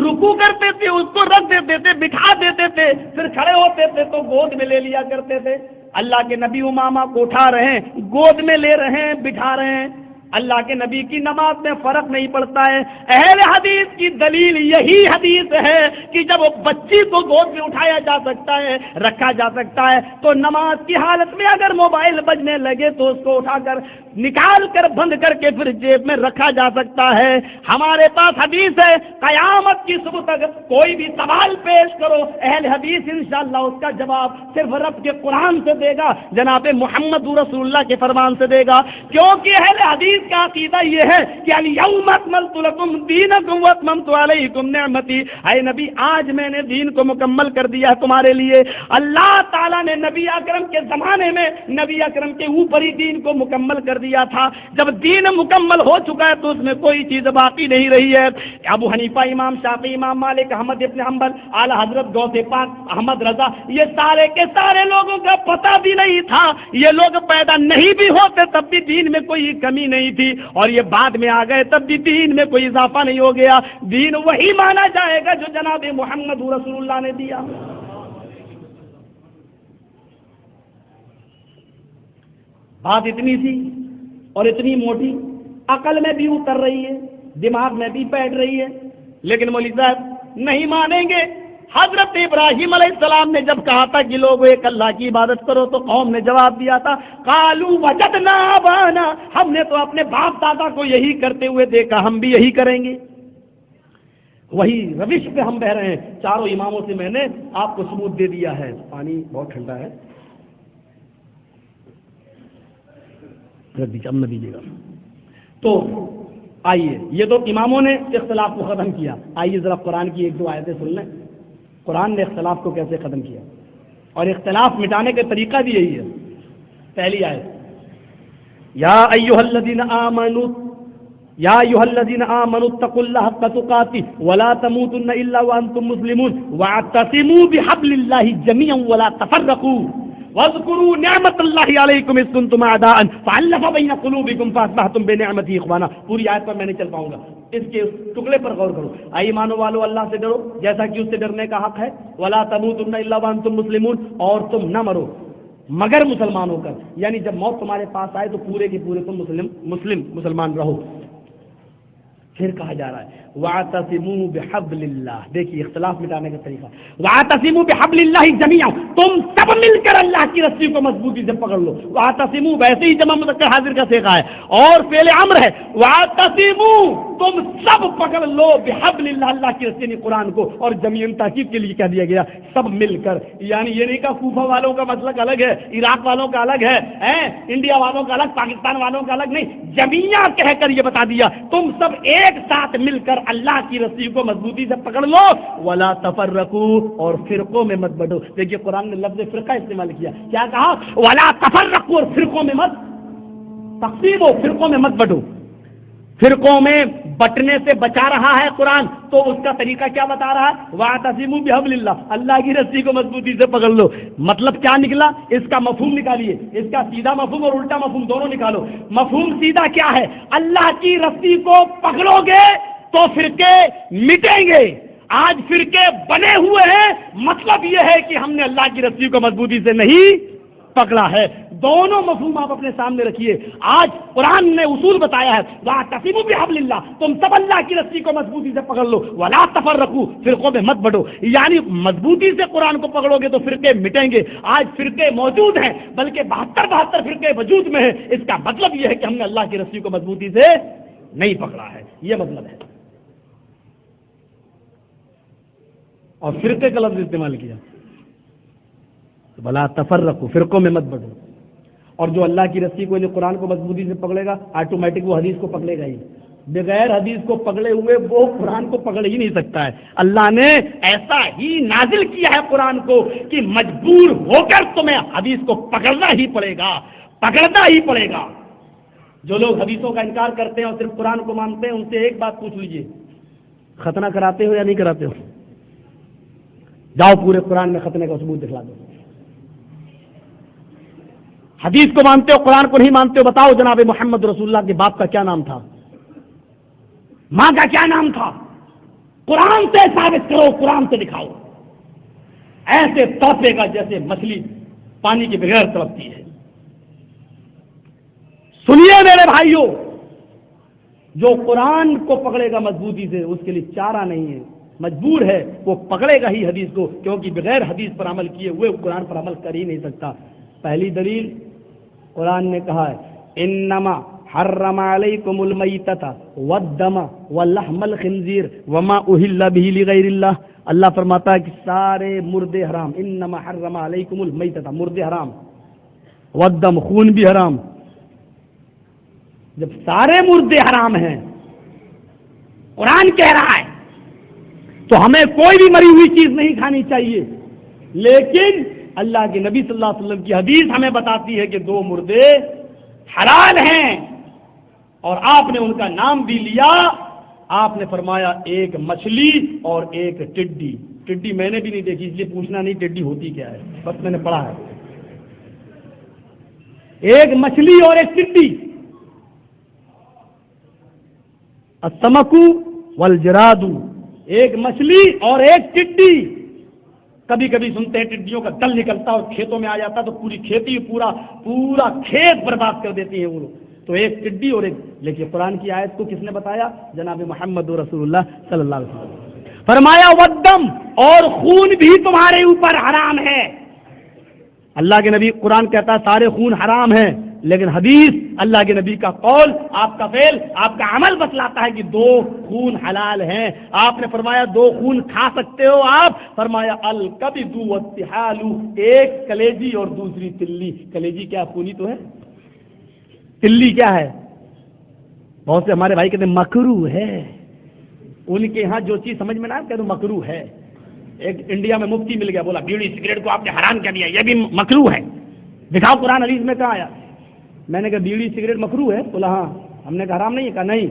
رکوع کرتے تھے اس کو رکھ دیتے تھے، بٹھا دیتے تھے، پھر کھڑے ہوتے تھے تو گود میں لے لیا کرتے تھے۔ اللہ کے نبی امامہ کو اٹھا رہے ہیں، گود میں لے رہے ہیں، بٹھا رہے ہیں، اللہ کے نبی کی نماز میں فرق نہیں پڑتا ہے۔ اہل حدیث کی دلیل یہی حدیث ہے کہ جب بچی کو گود میں اٹھایا جا سکتا ہے، رکھا جا سکتا ہے، تو نماز کی حالت میں اگر موبائل بجنے لگے تو اس کو اٹھا کر نکال کر بند کر کے پھر جیب میں رکھا جا سکتا ہے۔ ہمارے پاس حدیث ہے، قیامت کی صبح تک کوئی بھی سوال پیش کرو، اہل حدیث انشاءاللہ اس کا جواب صرف رب کے قرآن سے دے گا، جناب محمد رسول اللہ کے فرمان سے دے گا، کیونکہ اہل حدیث کا عقیدہ یہ ہے کہ الیوم اکملت لکم دینکم واتممت علیکم نعمتی، اے نبی آج میں نے دین کو مکمل کر دیا تمہارے لیے۔ اللہ تعالیٰ نے نبی اکرم کے زمانے میں نبی اکرم کے اوپر ہی دین کو مکمل کر دیا تھا، جب دین مکمل ہو چکا ہے تو اس میں کوئی چیز باقی نہیں رہی ہے۔ ابو حنیفہ، امام شافعی، امام مالک، احمد ابن حنبل، اعلی حضرت غوث پاک احمد رضا، یہ سارے کے سارے لوگوں کا پتہ بھی نہیں تھا، یہ لوگ پیدا نہیں بھی ہوتے تب بھی دین میں کوئی کمی نہیں تھی، اور یہ بعد میں آ گئے تب بھی دین میں کوئی اضافہ نہیں ہو گیا۔ دین وہی مانا جائے گا جو جناب محمد رسول اللہ نے دیا۔ بات اتنی سی اور اتنی موٹی، عقل میں بھی اتر رہی ہے، دماغ میں بھی بیٹھ رہی ہے، لیکن مولوی صاحب نہیں مانیں گے۔ حضرت ابراہیم علیہ السلام نے جب کہا تھا کہ لوگوں ایک اللہ کی عبادت کرو تو قوم نے جواب دیا تھا قالوا وجدنا آبانا، ہم نے تو اپنے باپ دادا کو یہی کرتے ہوئے دیکھا، ہم بھی یہی کریں گے۔ وہی روش پہ ہم بہ رہے ہیں۔ چاروں اماموں سے میں نے آپ کو ثبوت دے دیا ہے۔ پانی بہت ٹھنڈا ہے، اب دیجیے گا۔ تو آئیے، یہ تو اماموں نے اختلاف کو ختم کیا، آئیے ذرا قرآن کی ایک دو آیتیں سن لیں، قرآن نے اختلاف کو کیسے ختم کیا اور اختلاف مٹانے کا طریقہ بھی یہی ہے۔ پہلی آیت، یا ایھا الذین آمنوا، یا ایھا الذین آمنوا اتقوا اللہ حق تقاتہ ولا تموتن الا وانتم مسلمون واعتصموا بحبل اللہ جميعا ولا تفرقوا واذکروا نعمت اللہ علیکم اذ کنتم اعداء فالف بین قلوبکم فاصبحتم بنعمتہ اخوانا۔ پوری آیت پر میں نہیں چل پاؤں گا، اس کے ٹکڑے پر غور کرو۔ اے ایمانو والو، اللہ سے ڈرو جیسا کہ اس سے ڈرنے کا حق ہے، ولا تموتن الا وانتم مسلمون، اور تم نہ مرو مگر مسلمان ہو کر، یعنی جب موت تمہارے پاس آئے تو پورے کے پورے تم مسلمان رہو۔ پھر کہا جا رہا ہے وَاعْتَصِمُوا بِحَبْلِ اللَّهِ، دیکھیے اختلاف مٹانے کا طریقہ، وَاعْتَصِمُوا بِحَبْلِ اللَّهِ جَمِيعًا، تم سب مل کر اللہ کی رسی کو مضبوطی سے پکڑ لو۔ وَاعْتَصِمُوا ویسے ہی جمع مذکر حاضر کا صیغہ ہے اور فعل امر ہے، وَاعْتَصِمُوا تم سب پکڑ لو بِحَبْلِ اللَّهِ، اللہ کی رسی یعنی قرآن کو، اور جمیعاً تاکید کے لیے کہہ دیا گیا سب مل کر، یعنی یہ نہیں کہ کوفہ والوں کا مسلک الگ ہے، عراق والوں کا الگ ہے، انڈیا والوں کا الگ، پاکستان والوں کا الگ، نہیں، جمیعاً کہہ کر یہ بتا دیا تم سب ایک ساتھ مل کر اللہ کی رسی کو مضبوطی سے پکڑ لو، ولا تفرقوا اور فرقوں میں مت بٹو۔ دیکھیے قرآن نے لفظ فرقہ استعمال کیا، کیا کہا؟ ولا تفرقوا، اور فرقوں میں مت تقسیم ہو، فرقوں میں مت بٹو۔ فرقوں میں بٹنے سے بچا رہا ہے قرآن، تو اس کا طریقہ کیا بتا رہا ہے؟ واعتصموا بحبل اللہ، اللہ کی رسی کو مضبوطی سے پکڑ لو۔ مطلب کیا نکلا؟ اس کا مفہوم نکالیے، اس کا سیدھا مفہوم اور الٹا مفہوم دونوں نکالو۔ مفہوم سیدھا کیا ہے؟ اللہ کی رسی کو پکڑو گے تو فرقے مٹیں گے۔ آج فرقے بنے ہوئے ہیں، مطلب یہ ہے کہ ہم نے اللہ کی رسی کو مضبوطی سے نہیں پکڑا ہے۔ دونوں مفہوم آپ اپنے سامنے رکھیے۔ آج قرآن نے اصول بتایا ہے واعتصموا بحبل اللہ، تم سب اللہ کی رسی کو مضبوطی سے پکڑ لو، ولا تفرقوا فرقوں میں مت بٹو، یعنی مضبوطی سے قرآن کو پکڑو گے تو فرقے مٹیں گے۔ آج فرقے موجود ہیں، بلکہ 72 فرقے وجود میں ہیں، اس کا مطلب یہ ہے کہ ہم نے اللہ کی رسی کو مضبوطی سے نہیں پکڑا ہے، یہ مطلب ہے۔ اور فرقے کا لفظ استعمال کیا، بلا تفرقوا فرقوں میں مت بٹو۔ اور جو اللہ کی رسی کو قرآن کو مضبوطی سے پکڑے گا آٹومیٹک وہ حدیث کو پکڑے گا ہی، بغیر حدیث کو پکڑے ہوئے وہ قرآن کو پکڑ ہی نہیں سکتا ہے۔ اللہ نے ایسا ہی نازل کیا ہے قرآن کو کہ مجبور ہو کر تمہیں حدیث کو پکڑنا ہی پڑے گا، پکڑنا ہی پڑے گا۔ جو لوگ حدیثوں کا انکار کرتے ہیں اور صرف قرآن کو مانتے ہیں، ان سے ایک بات پوچھ لیجئے، ختنہ کراتے ہو یا نہیں کراتے ہو؟ جاؤ پورے قرآن میں ختنے کا ثبوت دکھلا دو۔ حدیث کو مانتے ہو، قرآن کو نہیں مانتے ہو، بتاؤ جناب محمد رسول اللہ کے باپ کا کیا نام تھا، ماں کا کیا نام تھا؟ قرآن سے ثابت کرو، قرآن سے دکھاؤ۔ ایسے تڑپے گا جیسے مچھلی پانی کے بغیر تڑپتی ہے۔ سنیے میرے بھائیوں، جو قرآن کو پکڑے گا مضبوطی سے اس کے لیے چارہ نہیں ہے، مجبور ہے، وہ پکڑے گا ہی حدیث کو، کیونکہ بغیر حدیث پر عمل کیے ہوئے قرآن پر عمل کر ہی نہیں سکتا۔ پہلی دلیل قرآن نے کہا ہے انما حرم علیکم المیتۃ والدم ولحم الخنزیر وما اہل به لغیر اللہ۔ اللہ فرماتا ہے کہ سارے مردے حرام، انما حرم علیکم المیتۃ، مردے حرام، والدم خون بھی حرام۔ جب سارے مردے حرام ہیں، قرآن کہہ رہا ہے، تو ہمیں کوئی بھی مری ہوئی چیز نہیں کھانی چاہیے، لیکن اللہ کے نبی صلی اللہ علیہ وسلم کی حدیث ہمیں بتاتی ہے کہ دو مردے حلال ہیں، اور آپ نے ان کا نام بھی لیا۔ آپ نے فرمایا ایک مچھلی اور ایک ٹڈی۔ ٹڈی میں نے بھی نہیں دیکھی، اس لیے پوچھنا نہیں ٹڈی ہوتی کیا ہے، بس میں نے پڑھا ہے۔ ایک مچھلی اور ایک ٹڈی، السمک والجراد، ایک مچھلی اور ایک ٹڈی۔ کبھی کبھی سنتے ہیں ٹڈیوں کا دل نکلتا اور کھیتوں میں آ جاتا تو پوری کھیتی پورا کھیت برباد کر دیتی ہیں وہ لوگ۔ تو ایک ٹڈی اور ایک، لیکن قرآن کی آیت کو کس نے بتایا؟ جناب محمد رسول اللہ صلی اللہ علیہ وسلم۔ فرمایا والدم، اور خون بھی تمہارے اوپر حرام ہے۔ اللہ کے نبی قرآن کہتا ہے سارے خون حرام ہیں، لیکن حدیث، اللہ کے نبی کا قول، آپ کا فعل، آپ کا عمل بتلاتا ہے کہ دو خون حلال ہیں۔ آپ نے فرمایا دو خون کھا سکتے ہو آپ، فرمایا الکبد والطحال، ایک کلیجی اور دوسری تلی۔ کلیجی کیا خونی تو ہے، تلی کیا ہے؟ بہت سے ہمارے بھائی کہتے ہیں مکروہ ہے، ان کے ہاں جو چیز سمجھ میں نہ آئے کہتے ہیں مکروہ ہے۔ ایک انڈیا میں مفتی مل گیا، بولا بیڑی سگریٹ کو آپ نے حرام کر دیا، یہ بھی مکروہ ہے، دکھاؤ قرآن حدیث میں کہاں آیا؟ میں نے کہا بیڑی سگریٹ مکروہ ہے؟ بولا ہاں۔ ہم نے کہا حرام نہیں ہے؟ کہا نہیں۔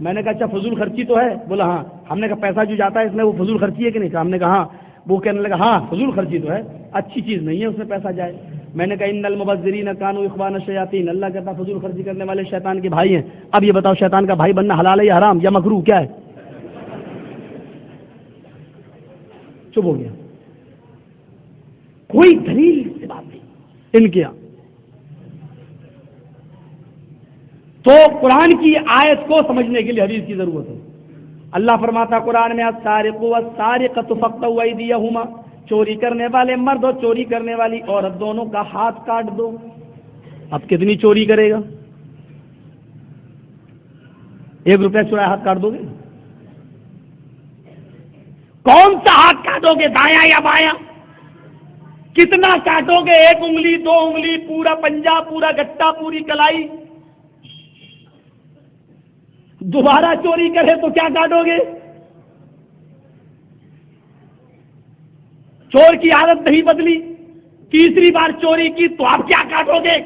میں نے کہا اچھا فضول خرچی تو ہے؟ بولا ہاں۔ ہم نے کہا پیسہ جو جاتا ہے اس میں وہ فضول خرچی ہے کہ نہیں؟ کہا ہم نے کہا ہاں۔ وہ کہنے لگا ہاں فضول خرچی تو ہے، اچھی چیز نہیں ہے اس میں پیسہ جائے۔ میں نے کہا ان المبذرین کانوا اخوان الشیاطین، اللہ کہتا فضول خرچی کرنے والے شیطان کے بھائی ہیں۔ اب یہ بتاؤ شیطان کا بھائی بننا حلال ہے یا حرام یا مکروہ، کیا ہے؟ چپ ہو گیا، کوئی دلیل سے بات نہیں۔ ان کے یہاں. تو قرآن کی آیت کو سمجھنے کے لیے حدیث کی ضرورت ہے. اللہ فرماتا قرآن میں السارق والسارقۃ فاقطعوا ایدیہما، چوری کرنے والے مرد اور چوری کرنے والی عورت دونوں کا ہاتھ کاٹ دو. اب کتنی چوری کرے گا؟ 1 روپیہ چورایا ہاتھ کاٹ دو گے؟ کون سا ہاتھ کاٹو گے، دایاں یا بایاں؟ کتنا کاٹو گے؟ 1 انگلی، 2 انگلی، پورا پنجہ، پورا گٹا، پوری کلائی؟ دوبارہ چوری کرے تو کیا کاٹو گے؟ چور کی عادت نہیں بدلی، تیسری بار چوری کی تو آپ کیا کاٹو گے؟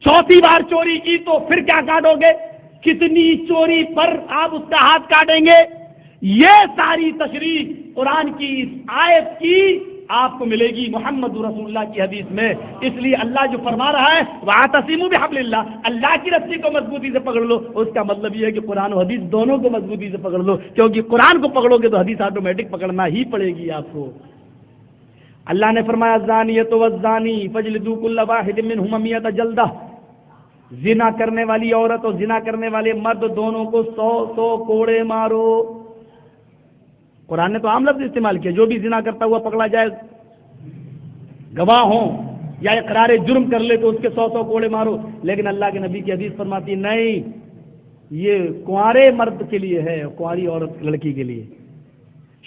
چوتھی بار چوری کی تو پھر کیا کاٹو گے؟ کتنی چوری پر آپ اس کا ہاتھ کاٹیں گے؟ یہ ساری تشریح قرآن کی اس آیت کی آپ کو ملے گی محمد رسول اللہ کی حدیث میں. اس لیے اللہ جو فرما رہا ہے وَاعْتَصِمُوا بِحَبْلِ اللَّهِ، اللہ کی رسی کو مضبوطی سے پکڑ لو، اس کا مطلب یہ ہے کہ قرآن و حدیث دونوں کو مضبوطی سے پکڑ لو، کیونکہ قرآن کو پکڑو گے تو حدیث آٹومیٹک پکڑنا ہی پڑے گی آپ کو. اللہ نے فرمایا الزانیۃ والزانی فاجلدوا کل واحد منہما 100 جلدہ، زنا کرنے والی عورت اور زنا کرنے والے مرد دونوں کو 100 کوڑے مارو. قرآن نے تو عام لفظ استعمال کیا، جو بھی زنا کرتا ہوا پکڑا جائے، گواہ ہوں یا اقرار جرم کر لے تو اس کے 100 کوڑے مارو. لیکن اللہ کے نبی کی حدیث فرماتی نہیں، یہ کنوارے مرد کے لیے ہے، کنواری عورت لڑکی کے لیے.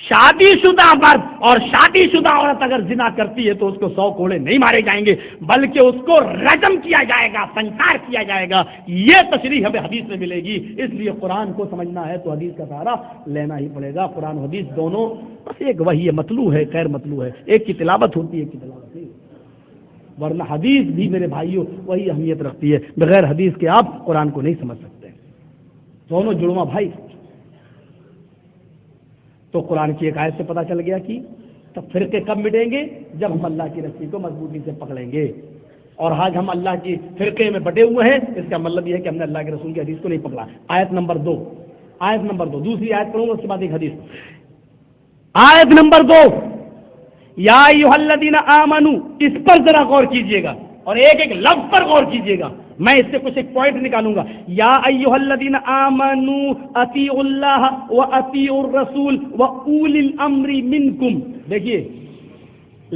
شادی شدہ مرد اور شادی شدہ عورت اگر زنا کرتی ہے تو اس کو 100 کوڑے نہیں مارے جائیں گے، بلکہ اس کو رجم کیا جائے گا، سنسار کیا جائے گا. یہ تشریح ہمیں حدیث میں ملے گی. اس لیے قرآن کو سمجھنا ہے تو حدیث کا سہارا لینا ہی پڑے گا. قرآن و حدیث دونوں بس ایک وحی ہے، مطلوع ہے، غیر مطلوع ہے. ایک کی تلاوت ہوتی ہے، ایک کی تلاوت نہیں، ورنہ حدیث بھی میرے بھائیوں وہی اہمیت رکھتی ہے. بغیر حدیث کے آپ قرآن کو نہیں سمجھ سکتے. دونوں جڑواں بھائی. تو قرآن کی ایک آیت سے پتہ چل گیا کہ تب فرقے کب مٹیں گے؟ جب ہم اللہ کی رسی کو مضبوطی سے پکڑیں گے. اور آج ہم اللہ کی فرقے میں بٹے ہوئے ہیں، اس کا مطلب یہ ہے کہ ہم نے اللہ کے رسول کی حدیث کو نہیں پکڑا. آیت نمبر 2، دوسری آیت پڑھوں گا، اس کے بعد ایک حدیث. آیت نمبر 2، یا ایھا الذین آمنوا، اس پر ذرا غور کیجئے گا اور ایک ایک لفظ پر غور کیجئے گا. میں اس سے کچھ ایک پوائنٹ نکالوں گا. یا ایھا الذین آمنوا اطیعوا اللہ واطیعوا الرسول واولی الامر منکم. دیکھیے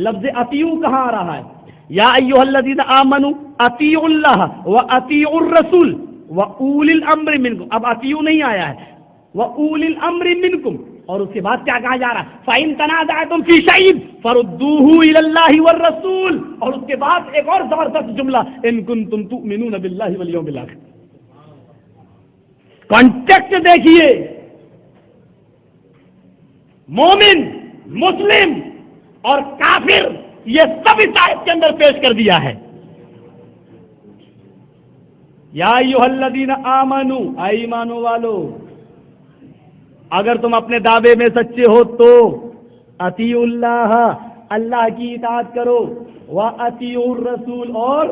لفظ اطیعوا کہاں آ رہا ہے؟ یا ایھا الذین آمنوا اطیعوا اللہ واطیعوا الرسول واولی الامر منکم. اب اطیعوا نہیں آیا ہے، واولی الامر منکم. اور اس کے بعد کیا کہا جا رہا ہے؟ فَإِن تَنَازَعْتُمْ فِي شَيْءٍ فَرُدُّوهُ إِلَى اللَّهِ وَالرَّسُولِ. اور اس کے بعد ایک اور زبردست جملہ، إِن كُنتُمْ تُؤْمِنُونَ بِاللَّهِ وَالْيَوْمِ الْآخِرِ. کانٹیکٹ دیکھیے، مومن، مسلم اور کافر یہ سب اس آیت کے اندر پیش کر دیا ہے. یا ایھا الذین آمنوا، اے ایمان والو، اگر تم اپنے دعوے میں سچے ہو تو اطیعوا اللہ، اللہ کی اطاعت کرو، واطیعوا الرسول، اور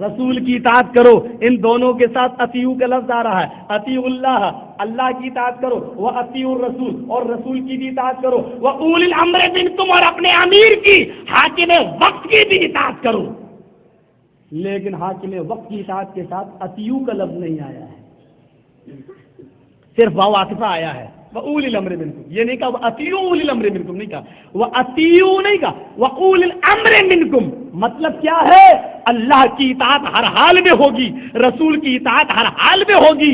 رسول کی اطاعت کرو. ان دونوں کے ساتھ اطیعوا کا لفظ آ رہا ہے. اطیعوا اللہ، اللہ کی اطاعت کرو، واطیعوا الرسول، اور رسول کی بھی اطاعت کرو، واولی الامر منکم، اور اپنے امیر کی، حاکم وقت کی بھی اطاعت کرو. لیکن حاکم وقت کی اطاعت کے ساتھ اطیعوا کا لفظ نہیں آیا ہے، صرف واو عاطفہ آیا ہے. وَأُولِي الْأَمْرِ مِنْكُمْ، یہ نہیں کہا وَأَطِيعُوا أُولِي الْأَمْرِ مِنْكُمْ، نہیں کہا وَأَطِيعُوا، نہیں کہا وَأُولِي الْأَمْرِ مِنْكُمْ. مطلب کیا ہے؟ اللہ کی اطاعت ہر حال میں ہوگی، رسول کی اطاعت ہر حال میں ہوگی،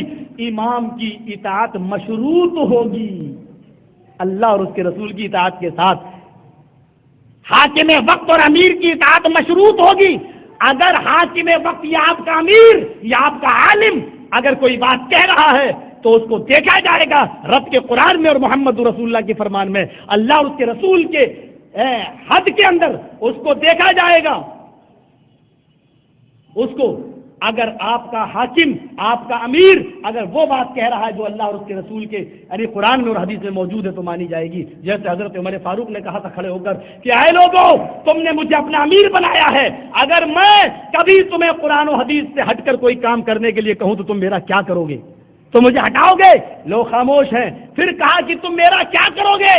امام کی اطاعت مشروط ہوگی. اللہ اور اس کے رسول کی اطاعت کے ساتھ حاکم وقت اور امیر کی اطاعت مشروط ہوگی. اگر حاکم وقت یا آپ کا امیر یا آپ کا عالم اگر کوئی بات کہہ رہا ہے تو اس کو دیکھا جائے گا رب کے قرآن میں اور محمد رسول اللہ کے فرمان میں، اللہ اور اس کے رسول کے حد کے اندر اس کو دیکھا جائے گا. اس کو اگر آپ کا حاکم، آپ کا امیر اگر وہ بات کہہ رہا ہے جو اللہ اور اس کے رسول کے یعنی قرآن میں اور حدیث میں موجود ہے تو مانی جائے گی. جیسے حضرت عمر فاروق نے کہا تھا کھڑے ہو کر کہ اے لوگوں، تم نے مجھے اپنا امیر بنایا ہے، اگر میں کبھی تمہیں قرآن و حدیث سے ہٹ کر کوئی کام کرنے کے لیے کہوں تو تم میرا کیا کرو گے؟ تو مجھے ہٹاؤ گے؟ لوگ خاموش ہیں. پھر کہا کہ تم میرا کیا کرو گے؟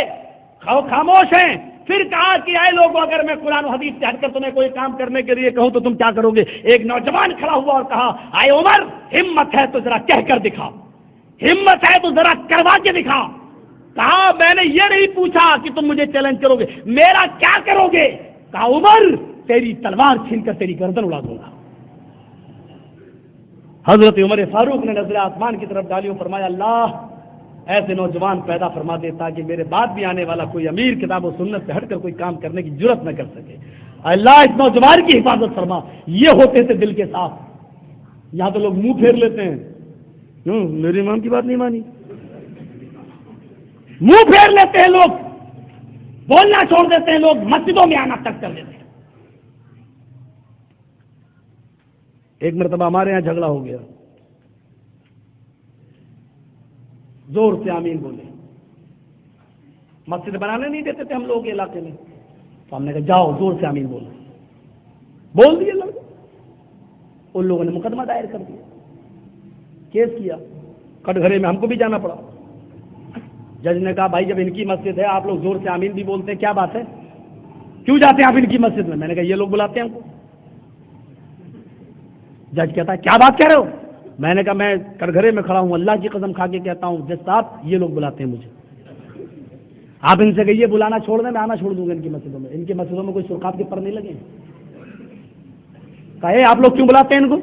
خاموش ہیں. پھر کہا کہ اے لوگوں اگر میں قرآن و حدیث سے ہٹ کر تمہیں کوئی کام کرنے کے لیے کہوں تو تم کیا کرو گے؟ ایک نوجوان کھڑا ہوا اور کہا اے عمر ہمت ہے تو ذرا کہہ کر دکھا، ہمت ہے تو ذرا کروا کے دکھا۔ کہا میں نے یہ نہیں پوچھا کہ تم مجھے چیلنج کرو گے، میرا کیا کرو گے؟ کہا عمر تیری تلوار چھین کر تیری گردن اڑا دوں گا۔ حضرت عمر فاروق نے نظر آسمان کی طرف ڈالی اور فرمایا اللہ ایسے نوجوان پیدا فرما دے تاکہ میرے بعد بھی آنے والا کوئی امیر کتاب و سنت سے ہٹ کر کوئی کام کرنے کی جرت نہ کر سکے۔ اللہ اس نوجوان کی حفاظت فرما۔ یہ ہوتے تھے دل کے صاف۔ یہاں تو لوگ منہ پھیر لیتے ہیں، میری امام کی بات نہیں مانی، منہ پھیر لیتے ہیں لوگ، بولنا چھوڑ دیتے ہیں لوگ، مسجدوں میں آنا تک کر دیتے ہیں۔ ایک مرتبہ ہمارے یہاں جھگڑا ہو گیا، زور سے آمین بولے، مسجد بنانے نہیں دیتے تھے ہم لوگ کے علاقے میں، تو ہم نے کہا جاؤ زور سے آمین بولو، بول دیے لوگ۔ ان لوگوں نے مقدمہ دائر کر دیا، کیس کیا، کٹگھرے میں ہم کو بھی جانا پڑا۔ جج نے کہا بھائی جب ان کی مسجد ہے آپ لوگ زور سے آمین بھی بولتے ہیں، کیا بات ہے، کیوں جاتے ہیں آپ ان کی مسجد میں؟ میں نے کہا یہ لوگ بلاتے ہیں ہم کو۔ جج کہتا ہے کیا بات کہہ رہے ہو؟ میں نے کہا میں کٹگھرے میں کھڑا ہوں، اللہ کی قسم کھا کے کہتا ہوں جج صاحب یہ لوگ بلاتے ہیں مجھے، آپ ان سے کہیے بلانا چھوڑ دیں، میں آنا چھوڑ دوں گا ان کی مسجدوں میں۔ ان کی مسجدوں میں کوئی سرخاب کے پر نہیں لگے ہیں۔ کہے آپ لوگ کیوں بلاتے ہیں ان کو؟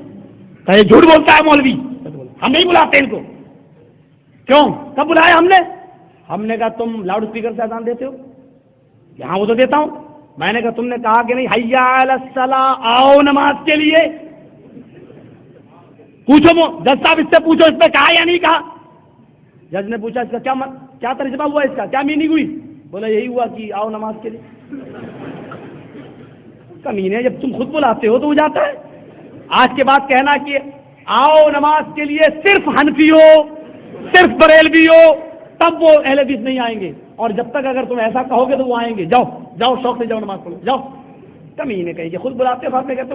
کہے جھوٹ بولتا ہے مولوی، ہم نہیں بلاتے ان کو۔ کیوں؟ کب بلایا ہم نے؟ ہم نے کہا تم لاؤڈ اسپیکر سے اذان دیتے ہو؟ یہاں وہ تو دیتا ہوں۔ میں نے کہا تم نے کہا کہ نہیں حیا علی الصلاۃ، آؤ نماز کے لیے؟ پوچھو جج صاحب اس سے پوچھو اس نے کہا یا نہیں کہا؟ جج نے پوچھا اس کا کیا ترجمہ ہوا، اس کا کیا میننگ ہوئی؟ بولا یہی ہوا کہ آؤ نماز کے لیے۔ کمینے جب تم خود بلاتے ہو تو وہ جاتا ہے۔ آج کے بعد کہنا کہ آؤ نماز کے لیے صرف حنفی ہو، صرف بریلوی ہو، تب وہ اہل حدیث نہیں آئیں گے، اور جب تک اگر تم ایسا کہو گے تو وہ آئیں گے۔ جاؤ جاؤ شوق سے جاؤ نماز پڑھو جاؤ۔ کمینے کہیں کہ خود بلاتے ہو، کہتے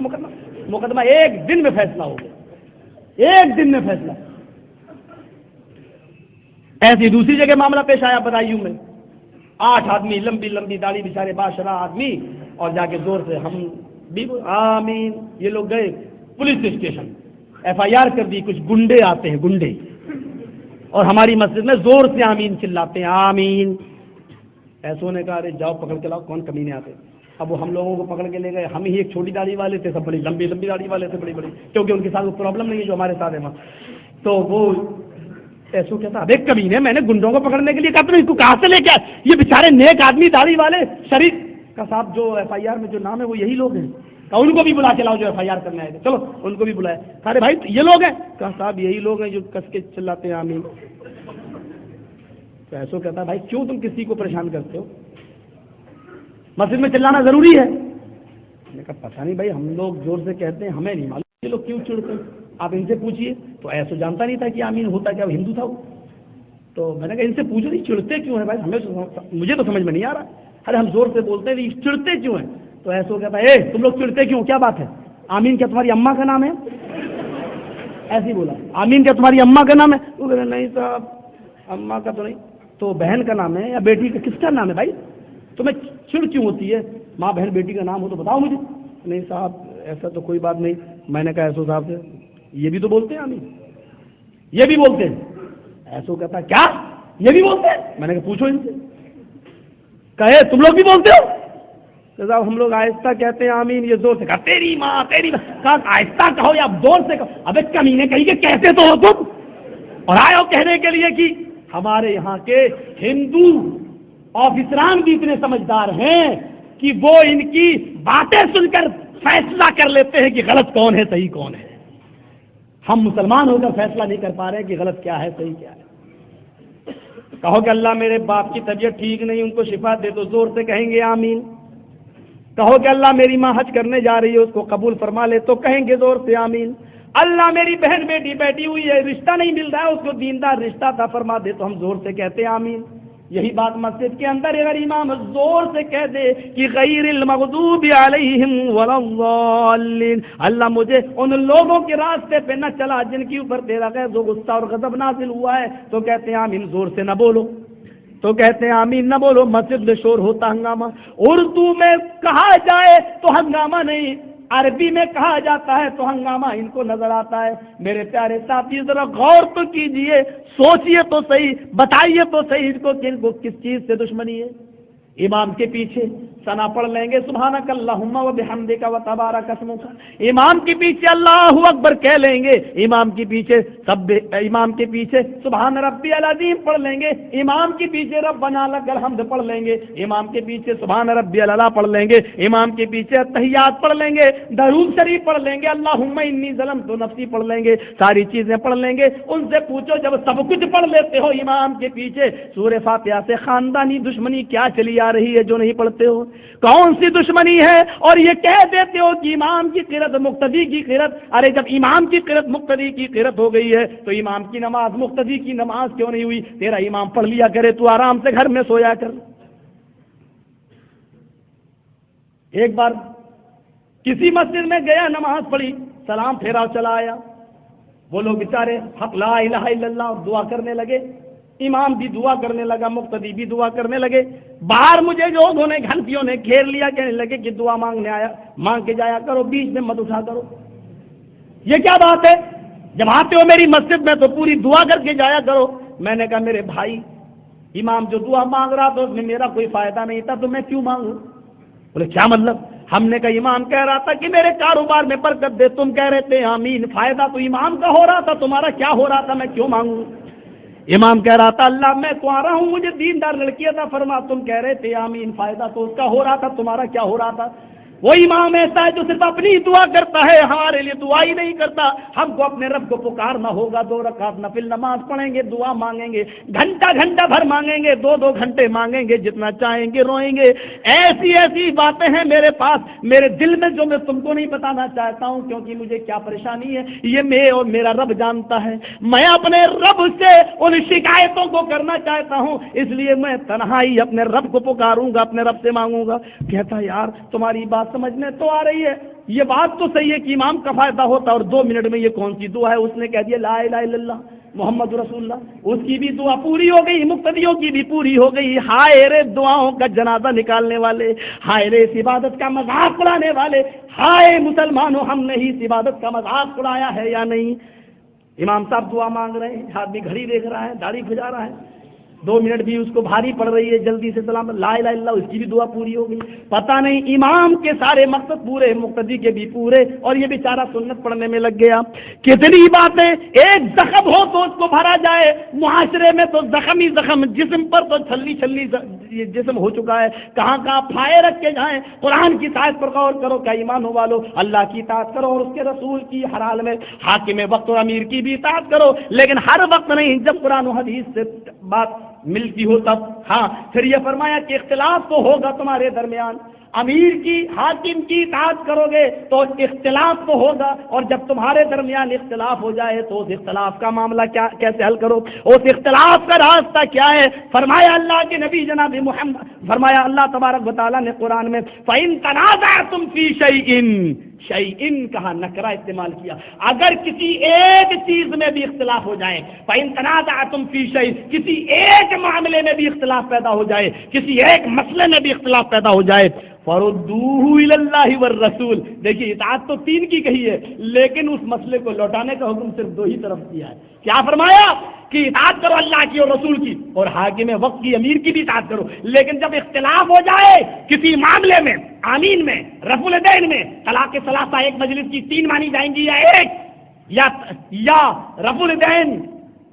مقدمہ ایک دن میں فیصلہ ہو گیا، ایک دن میں فیصلہ۔ ایسی دوسری جگہ معاملہ پیش آیا بدایوں میں، 8 آدمی لمبی لمبی داڑھی بیچارے بادشاہ آدمی، اور جا کے زور سے ہم بھی آمین۔ یہ لوگ گئے پولیس اسٹیشن، FIR کر دی، کچھ گنڈے آتے ہیں گنڈے، اور ہماری مسجد میں زور سے آمین چلاتے ہیں آمین۔ ایسوں نے کہا ارے جاؤ پکڑ کے لاؤ کون کمینے آتے۔ اب وہ ہم لوگوں کو پکڑ کے لے گئے، ہم ہی ایک چھوٹی داڑھی والے تھے، سب بڑی لمبی لمبی داڑھی والے تھے، بڑی بڑی، کیونکہ ان کے ساتھ وہ پرابلم نہیں ہے جو ہمارے ساتھ ہے وہاں۔ تو وہ ایسو کہتا اب ایک کمینے میں نے گنڈوں کو پکڑنے کے لیے کہا تم اس کو کہاں سے لے کے آئے؟ یہ بیچارے نیک آدمی داڑھی والے شریف کا صاحب جو FIR میں جو نام ہے وہ یہی لوگ ہیں۔ کہا ان کو بھی بلا کے لاؤ جو FIR کرنے آئے تھے، چلو ان کو بھی بلایا۔ سارے بھائی یہ لوگ ہیں؟ کہا صاحب یہی لوگ ہیں جو کس کے چلاتے ہیں آمین۔ تو ایسو کہتا بھائی کیوں تم کسی کو پریشان کرتے ہو، مسجد میں چلانا ضروری ہے؟ میں نے کہا پتہ نہیں بھائی ہم لوگ زور سے کہتے ہیں، ہمیں نہیں معلوم یہ لوگ کیوں چڑھتے ہیں، آپ ان سے پوچھیے۔ تو ایسو جانتا نہیں تھا کہ آمین ہوتا کیا، وہ ہندو تھا وہ۔ تو میں نے کہا ان سے پوچھو نہیں چڑھتے کیوں ہیں بھائی، مجھے تو سمجھ میں نہیں آ رہا، ارے ہم زور سے بولتے ہیں چڑھتے کیوں ہیں؟ تو ایسو کہتا ہے تم لوگ چڑھتے کیوں، کیا بات ہے؟ آمین کیا تمہاری اماں کا نام ہے؟ ایسے ہی بولا آمین کیا تمہاری اماں کا نام ہے؟ وہ کہہ رہے نہیں صاحب اماں کا تو نہیں، تو بہن کا نام ہے یا بیٹی کا، کس کا نام ہے بھائی؟ تمہیں چڑ کیوں ہوتی ہے؟ ماں بہن بیٹی کا نام ہو تو بتاؤ مجھے۔ نہیں صاحب ایسا تو کوئی بات نہیں۔ میں نے کہا ایسو صاحب سے یہ بھی تو بولتے ہیں آمین، یہ بھی بولتے ہیں؟ ایسو کہتا کیا یہ بھی بولتے ہیں؟ میں نے کہا پوچھو ان سے۔ کہے تم لوگ بھی بولتے ہو؟ کہ صاحب ہم لوگ آہستہ کہتے ہیں آمین، یہ زور سے کہا تیری ماں تیری ماں۔ کہا آہستہ کہو یا زور سے کہو؟ ابے کمینے کہیں کہ کہتے تو ہو تم، اور آئے ہو کہنے کے لیے کہ ہمارے یہاں کے ہندو آفیسران بھی اتنے سمجھدار ہیں کہ وہ ان کی باتیں سن کر فیصلہ کر لیتے ہیں کہ غلط کون ہے صحیح کون ہے۔ ہم مسلمان ہو کر فیصلہ نہیں کر پا رہے کہ غلط کیا ہے صحیح کیا ہے۔ کہو کہ اللہ میرے باپ کی طبیعت ٹھیک نہیں، ان کو شفا دے، تو زور سے کہیں گے آمین۔ کہو کہ اللہ میری ماں حج کرنے جا رہی ہے اس کو قبول فرما لے، تو کہیں گے زور سے آمین۔ اللہ میری بہن بیٹی بیٹھی ہوئی ہے رشتہ نہیں مل رہا ہے اس کو دیندار رشتہ عطا فرما دے، تو ہم زور سے کہتے ہیں آمین۔ یہی بات مسجد کے اندر اگر امام زور سے کہہ دے کہ غیر المغضوب علیہم ولا الضالین، اللہ مجھے ان لوگوں کے راستے پہ نہ چلا جن کے اوپر تیرا غیظ و غصہ اور غضب نازل ہوا ہے، تو کہتے ہیں آمین، زور سے نہ بولو۔ تو کہتے ہیں آمین نہ بولو، مسجد میں شور ہوتا ہنگامہ۔ اردو میں کہا جائے تو ہنگامہ نہیں، عربی میں کہا جاتا ہے تو ہنگامہ ان کو نظر آتا ہے۔ میرے پیارے ساتھی ذرا غور تو کیجئے، سوچئے تو صحیح، بتائیے تو صحیح ان کو کس چیز سے دشمنی ہے۔ امام کے پیچھے ثنا پڑھ لیں گے سبحانک اللہم و بحمدک و تبارک اسمک، امام کے پیچھے اللہ اکبر کہہ لیں گے، امام کے پیچھے سبحان ربی العظیم پڑھ لیں گے، امام کے پیچھے ربنا لک الحمد پڑھ لیں گے، امام کے پیچھے سبحان ربی الاعلی پڑھ لیں گے، امام کے پیچھے تحیات پڑھ لیں گے، درود شریف پڑھ لیں گے، اللہم انی ظلمت نفسی پڑھ لیں گے، ساری چیزیں پڑھ لیں گے۔ ان سے پوچھو جب سب کچھ پڑھ لیتے ہو امام کے پیچھے، سورہ فاتحہ سے خاندانی دشمنی کیا چلی آ رہی ہے جو نہیں پڑھتے ہو؟ کون سی دشمنی ہے؟ اور یہ کہہ دیتے ہو کہ امام کی قرات مقتدی کی قرات، ارے جب امام کی قرات مقتدی کی قرات ہو گئی ہے تو امام کی نماز مقتدی کی نماز کیوں نہیں ہوئی؟ تیرا امام پڑھ لیا کرے، تو آرام سے گھر میں سویا کر۔ ایک بار کسی مسجد میں گیا، نماز پڑھی، سلام پھیرا چلا آیا، وہ لوگ بیچارے حق لا الہ الا اللہ اور دعا کرنے لگے، امام بھی دعا کرنے لگا، مقتدی بھی دعا کرنے لگے۔ باہر مجھے لوگوں نے گھنٹیوں نے گھیر لیا، کہنے لگے کہ دعا مانگنے آیا، مانگ کے جایا کرو، بیچ میں مت اٹھا کرو۔ یہ کیا بات ہے؟ جب آتے ہو میری مسجد میں تو پوری دعا کر کے جایا کرو۔ میں نے کہا میرے بھائی، امام جو دعا مانگ رہا تھا اس میں میرا کوئی فائدہ نہیں تھا، تو میں کیوں مانگوں؟ بولے کیا مطلب؟ ہم نے کہا امام کہہ رہا تھا کہ میرے کاروبار میں برکت دے، تم کہہ رہے تھے آمین، فائدہ تو امام کا ہو رہا تھا، تمہارا کیا ہو رہا تھا، میں کیوں مانگوں؟ امام کہہ رہا تھا اللہ میں تو آ رہا ہوں، مجھے دیندار لڑکی عطا فرما، تم کہہ رہے تھے آمین، فائدہ تو اس کا ہو رہا تھا، تمہارا کیا ہو رہا تھا؟ وہ امام ایسا ہے جو صرف اپنی دعا کرتا ہے، ہمارے لیے دعا ہی نہیں کرتا۔ ہم کو اپنے رب کو پکارنا ہوگا، 2 رکعت نفل نماز پڑھیں گے، دعا مانگیں گے، گھنٹہ بھر مانگیں گے، 2 گھنٹے مانگیں گے، جتنا چاہیں گے روئیں گے۔ ایسی باتیں ہیں میرے پاس، میرے دل میں، جو میں تم کو نہیں بتانا چاہتا ہوں، کیونکہ مجھے کیا پریشانی ہے یہ میں اور میرا رب جانتا ہے۔ میں اپنے رب سے ان شکایتوں کو کرنا چاہتا ہوں، اس لیے میں تنہائی اپنے رب کو پکاروں گا، اپنے رب سے مانگوں گا۔ کہتا یار تمہاری بات سمجھنے تو آ رہی ہے، یہ بات تو صحیح ہے کہ امام کا فائدہ ہوتا، اور 2 منٹ میں یہ کون سی دعا ہے؟ اس نے کہہ دیا لا الہ الا اللہ محمد رسول اللہ، اس کی بھی دعا پوری ہو گئی، مقتدیوں کی بھی پوری ہو گئی۔ ہائے رے دعاؤں کا جنازہ نکالنے والے، ہائے رے اس عبادت کا مذاق اڑانے والے، ہائے مسلمانوں ہم نے اس عبادت کا مذاق اڑایا ہے یا نہیں؟ امام صاحب دعا مانگ رہے ہیں، آدمی گھڑی دیکھ رہا ہے، داڑھی کھجا رہا ہے، 2 منٹ بھی اس کو بھاری پڑ رہی ہے، جلدی سے سلام لا الہ الا اللہ، اس کی بھی دعا پوری ہو گئی۔ پتہ نہیں امام کے سارے مقصد پورے، مقتدی کے بھی پورے، اور یہ بیچارہ سنت پڑھنے میں لگ گیا۔ کتنی باتیں، ایک زخم ہو تو اس کو بھرا جائے، معاشرے میں تو زخم ہی زخم، جسم پر تو چھلی جسم ہو چکا ہے، کہاں پھائے رکھ کے جائیں۔ قرآن کی اطاعت پر غور کرو، کیا ایمان ہو والو، اللہ کی اطاعت کرو اور اس کے رسول کی، ہر حال میں حاکم وقت اور امیر کی بھی اطاعت کرو، لیکن ہر وقت نہیں، جب قرآن و حدیث سے بات ملتی ہو تب۔ ہاں پھر یہ فرمایا کہ اختلاف تو ہوگا تمہارے درمیان، امیر کی، حاکم کی اطاعت کرو گے تو اختلاف تو ہوگا، اور جب تمہارے درمیان اختلاف ہو جائے تو اس اختلاف کا معاملہ کیسے حل کرو، اس اختلاف کا راستہ کیا ہے؟ فرمایا اللہ کے نبی جناب محمد، فرمایا اللہ تبارک و تعالیٰ نے قرآن میں فَإِن تَنَازَعْتُمْ فِي شَيْءٍ کہا، نکرہ استعمال کیا، اگر کسی ایک چیز میں بھی اختلاف ہو جائے، فَإِن تَنَازَعْتُمْ فِي شَيْءٍ، کسی ایک معاملے میں بھی اختلاف پیدا ہو جائے، کسی ایک مسئلے میں بھی اختلاف پیدا ہو جائے، فَرُدُّوهُ إِلَى اللَّهِ وَالرَّسُولِ، دیکھیے اطاعت تو 3 کی کہی ہے، لیکن اس مسئلے کو لوٹانے کا حکم صرف 2 ہی طرف دیا ہے۔ کیا فرمایا کہ اطاعت کرو اللہ کی اور رسول کی، اور حاکم وقت کی، امیر کی بھی اطاعت کرو، لیکن جب اختلاف ہو جائے کسی معاملے میں، آمین میں، رفع الدین میں، طلاق ثلاثہ ایک مجلس کی 3 مانی جائیں گی یا ایک، یا رفع الدین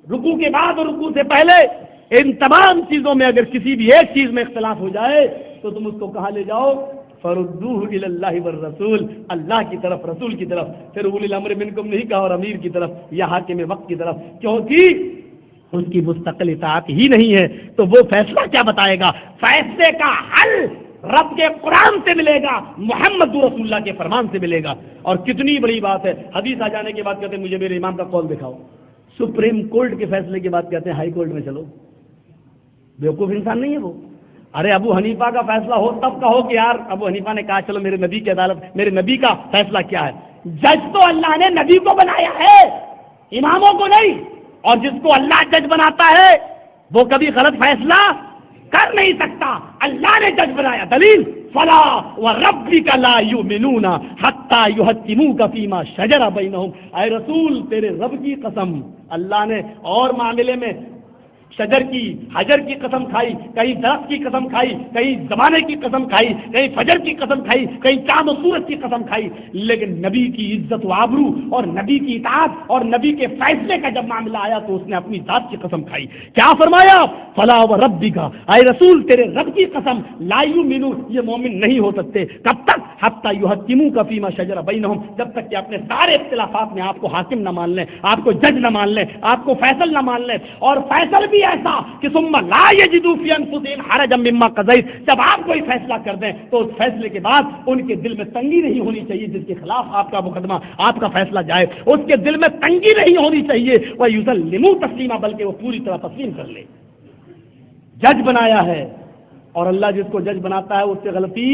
رکوع کے بعد اور رکوع سے پہلے، ان تمام چیزوں میں اگر کسی بھی ایک چیز میں اختلاف ہو جائے تو تم اس کو کہاں لے جاؤ؟ فردوہ الی اللہ والرسول، اللہ کی طرف، رسول کی طرف، پھر اولی الامر منکم نہیں کہا، اور امیر کی طرف یا حاکم وقت کی طرف، کیونکہ اس کی مستقل اطاعت ہی نہیں ہے تو وہ فیصلہ کیا بتائے گا؟ فیصلے کا حل رب کے قرآن سے ملے گا، محمد رسول اللہ کے فرمان سے ملے گا۔ اور کتنی بڑی بات ہے، حدیث آ جانے کے بعد کہتے ہیں مجھے میرے امام کا قول دکھاؤ، سپریم کورٹ کے فیصلے کے بعد کہتے ہیں ہائی کورٹ میں چلو۔ بیوقوف انسان نہیں ہے وہ؟ ارے ابو حنیفہ کا فیصلہ ہو تب کہو کہ یار ابو حنیفہ نے کہا چلو میرے نبی کی عدالت، میرے نبی کا فیصلہ کیا ہے۔ جج تو اللہ نے نبی کو بنایا ہے، اماموں کو نہیں، اور جس کو اللہ جج بناتا ہے وہ کبھی غلط فیصلہ کر نہیں سکتا، اللہ نے جج بنایا. دلیل فلا وربک لا یؤمنون حتی یحکموک فیما شجر بینہم. اے رسول تیرے رب کی قسم، اللہ نے اور معاملے میں شجر کی حجر کی قسم کھائی، کہیں درخت کی قسم کھائی، کہیں زمانے کی قسم کھائی، کہیں فجر کی قسم کھائی، کہیں چاند و سورج کی قسم کھائی، لیکن نبی کی عزت و آبرو اور نبی کی اطاعت اور نبی کے فیصلے کا جب معاملہ آیا تو اس نے اپنی ذات کی قسم کھائی. کیا فرمایا؟ فلا وربک، اے رسول تیرے رب کی قسم، لا یؤمنون، یہ مومن نہیں ہو سکتے. کب تک؟ حتی یحکموک فیما شجر بینہم، جب تک کہ اپنے سارے اختلافات میں آپ کو حاکم نہ مان لیں، آپ کو جج نہ مان لیں، آپ کو فیصل نہ مان لیں. اور فیصل بھی ایسا کہ ثم لا یجدوا فی انفسہم حرجا مما قضیت، جب آپ کوئی فیصلہ کر دیں تو اس فیصلے کے بعد ان کے دل میں تنگی نہیں ہونی چاہیے. جس کے خلاف آپ کا مقدمہ، آپ کا فیصلہ جائے، اس کے دل میں تنگی نہیں ہونی چاہیے. وَيُسَلِّمُوا تسلیما، بلکہ وہ پوری طرح تسلیم کر لے. جج بنایا ہے، اور اللہ جس کو جج بناتا ہے اس سے غلطی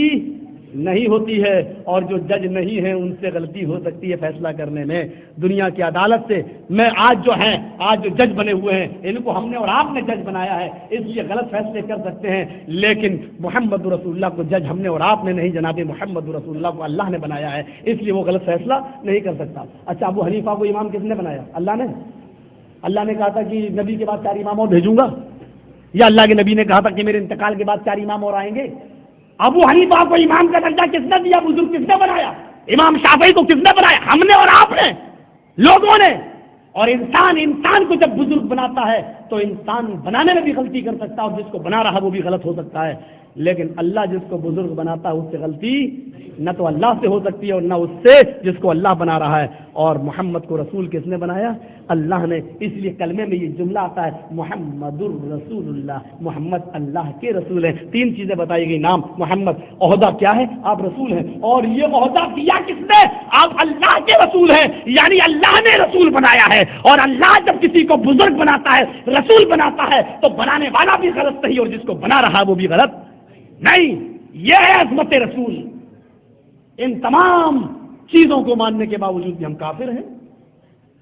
نہیں ہوتی ہے، اور جو جج نہیں ہے ان سے غلطی ہو سکتی ہے فیصلہ کرنے میں. دنیا کی عدالت سے میں آج جو جج بنے ہوئے ہیں، ان کو ہم نے اور آپ نے جج بنایا ہے، اس لیے غلط فیصلے کر سکتے ہیں. لیکن محمد رسول اللہ کو جج ہم نے اور آپ نے نہیں، جناب محمد رسول اللہ کو اللہ نے بنایا ہے، اس لیے وہ غلط فیصلہ نہیں کر سکتا. اچھا، ابو حنیفہ کو امام کس نے بنایا؟ اللہ نے کہا تھا کہ نبی کے بعد 4 امام اور بھیجوں گا، یا اللہ کے نبی نے کہا تھا کہ میرے انتقال کے بعد 4 امام اور آئیں گے؟ ابو حنیفہ کو امام کا درجہ کس نے دیا؟ بزرگ کس نے بنایا؟ امام شافعی کو کس نے بنایا؟ ہم نے اور آپ نے، لوگوں نے. اور انسان کو جب بزرگ بناتا ہے تو انسان بنانے میں بھی غلطی کر سکتا ہے، اور جس کو بنا رہا وہ بھی غلط ہو سکتا ہے. لیکن اللہ جس کو بزرگ بناتا ہے اس سے غلطی نہ تو اللہ سے ہو سکتی ہے اور نہ اس سے جس کو اللہ بنا رہا ہے. اور محمد کو رسول کس نے بنایا؟ اللہ نے. اس لیے کلمے میں یہ جملہ آتا ہے محمد الرسول اللہ، محمد اللہ کے رسول ہیں. 3 چیزیں بتائی گئی. نام محمد، عہدہ کیا ہے؟ آپ رسول ہیں. اور یہ عہدہ دیا کس نے؟ آپ اللہ کے رسول ہیں، یعنی اللہ نے رسول بنایا ہے. اور اللہ جب کسی کو بزرگ بناتا ہے، رسول بناتا ہے، تو بنانے والا بھی غلط نہیں اور جس کو بنا رہا ہے وہ بھی غلط نہیں. یہ ہے عظمت رسول. ان تمام چیزوں کو ماننے کے باوجود بھی ہم کافر ہیں.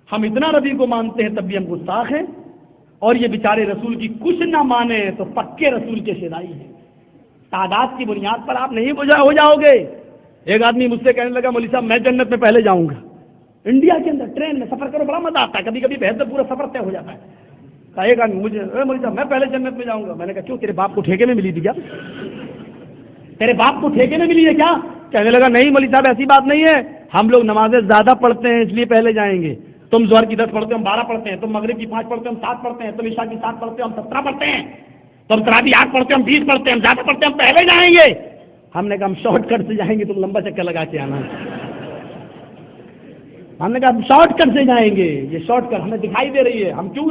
ہم اتنا نبی کو مانتے ہیں تب بھی ہم گستاخ ہیں، اور یہ بیچارے رسول کی کچھ نہ مانے تو پکے رسول کے شیدائی ہیں. تعداد کی بنیاد پر آپ نہیں ہو جاؤ گے. ایک آدمی مجھ سے کہنے لگا مولوی صاحب میں جنت میں پہلے جاؤں گا. انڈیا کے اندر ٹرین میں سفر کرو بڑا مزہ آتا ہے، کبھی کبھی بحث سے پورا سفر طے ہو جاتا ہے. کہا ایک آدمی مجھے مولوی صاحب میں پہلے جنت میں جاؤں گا. میں نے کہا کیوں؟ تیرے باپ کو ٹھیکے میں ملی تھی کیا؟ تیرے باپ کو ٹھیکے میں ملی ہے کیا؟ کہنے لگا نہیں مولوی صاحب ایسی بات نہیں ہے، ہم لوگ نمازیں زیادہ پڑھتے ہیں اس لیے پہلے جائیں گے. تم ظہر کی 10 پڑھتے ہو، ہم 12 پڑھتے ہیں. تم مغرب کی 5 پڑھتے ہو، ہم 7 پڑھتے ہیں. تم عشاء کی 7 پڑھتے ہو، ہم 17 پڑھتے ہیں. تم تراویح 8 پڑھتے ہو، ہم 20 پڑھتے ہیں. ہم زیادہ پڑھتے ہیں، ہم پہلے جائیں گے. ہم نے کہا ہم شارٹ کٹ سے جائیں گے، تم لمبا چکر لگا کے آنا. ہم نے کہا ہم شارٹ کٹ سے جائیں گے، یہ شارٹ کٹ ہمیں دکھائی دے رہی ہے، ہم کیوں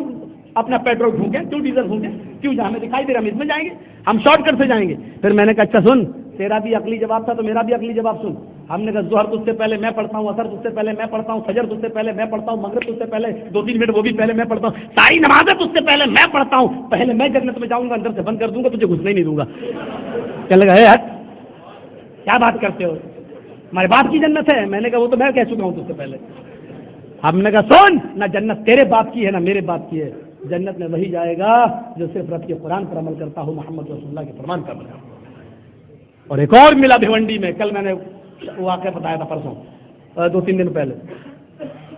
اپنا پیٹرول پھونکیں، کیوں ڈیزل پھونکیں، کیوں ہمیں دکھائی دے رہا ہے ہم اس میں جائیں گے، ہم شارٹ کٹ سے جائیں گے. پھر میں نے کہا اچھا سن، تیرا بھی عقلی جواب تھا تو میرا بھی عقلی جواب سن. ہم نے کہا ظہر تجھ سے پہلے میں پڑھتا ہوں، عصر تجھ سے پہلے میں پڑھتا ہوں، فجر تجھ سے پہلے میں پڑھتا ہوں، مغرب تجھ سے پہلے 2-3 منٹ وہ بھی پہلے میں پڑھتا ہوں، ساری نمازیں تجھ سے پہلے میں پڑھتا ہوں. پہلے میں جنت میں جاؤں گا، اندر سے بند کر دوں گا، تجھے گھسنے ہی نہیں دوں گا. کہنے لگا ہٹ کیا بات کرتے ہو، ہمارے باپ کی جنت ہے. میں نے کہا وہ تو میں کہہ چکا ہوں تجھ سے پہلے. ہم نے کہا سن، نہ جنت تیرے باپ کی ہے نہ میرے باپ کی ہے. جنت میں وہی جائے گا جو صرف رب کے قرآن پر عمل کرتا ہو، محمد رسول اللہ کے فرمان پر عمل کرتا ہو. اور ایک اور ملا بھیونڈی میں، کل میں نے واقعہ بتایا تھا پرسوں 2-3 دن پہلے.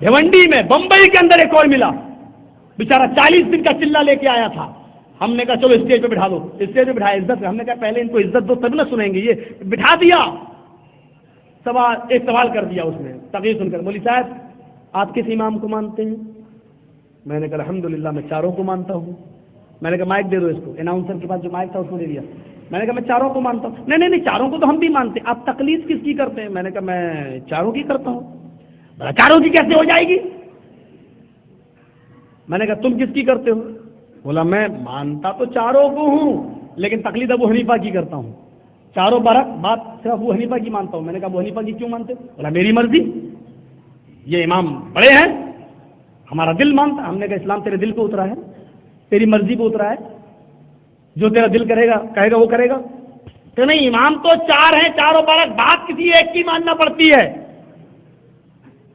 بھیونڈی میں بمبئی کے اندر ایک اور ملا، بیچارہ 40 دن کا چلہ لے کے آیا تھا. ہم نے کہا چلو اسٹیج پہ بٹھا دو. اسٹیج پہ بٹھایا عزت. ہم نے کہا پہلے ان کو عزت دو تب نہ سنیں گے. یہ بٹھا دیا. ایک سوال کر دیا اس نے تقریر سن کر، مولوی صاحب آپ کس امام کو مانتے ہیں؟ میں نے کہا الحمدللہ میں چاروں کو مانتا ہوں. میں نے کہا مائک دے دو اس کو. اناؤنسر کے پاس جو مائک تھا اس کو دے دیا. میں نے کہا میں چاروں کو مانتا ہوں. نہیں چاروں کو تو ہم بھی مانتے. آپ تقلید کس کی کرتے ہیں؟ میں نے کہا میں چاروں کی کرتا ہوں. چاروں کی کیسے ہو جائے گی؟ میں نے کہا تم کس کی کرتے ہو؟ بولا میں مانتا تو چاروں کو ہوں لیکن تقلید ابو حنیفہ کی کرتا ہوں. چاروں برق بات صرف ابو حنیفہ کی مانتا ہوں. میں نے کہا ابو حنیفہ کی کیوں مانتے؟ بولا میری مرضی، یہ امام بڑے ہیں، ہمارا دل مانتا. ہم نے کہا اسلام تیرے دل پہ اترا ہے، تیری مرضی پہ اترا ہے، جو تیرا دل کرے گا کہے گا وہ کرے گا. کہ نہیں امام تو 4 ہیں، چاروں برق بات کسی ایک کی ماننا پڑتی ہے.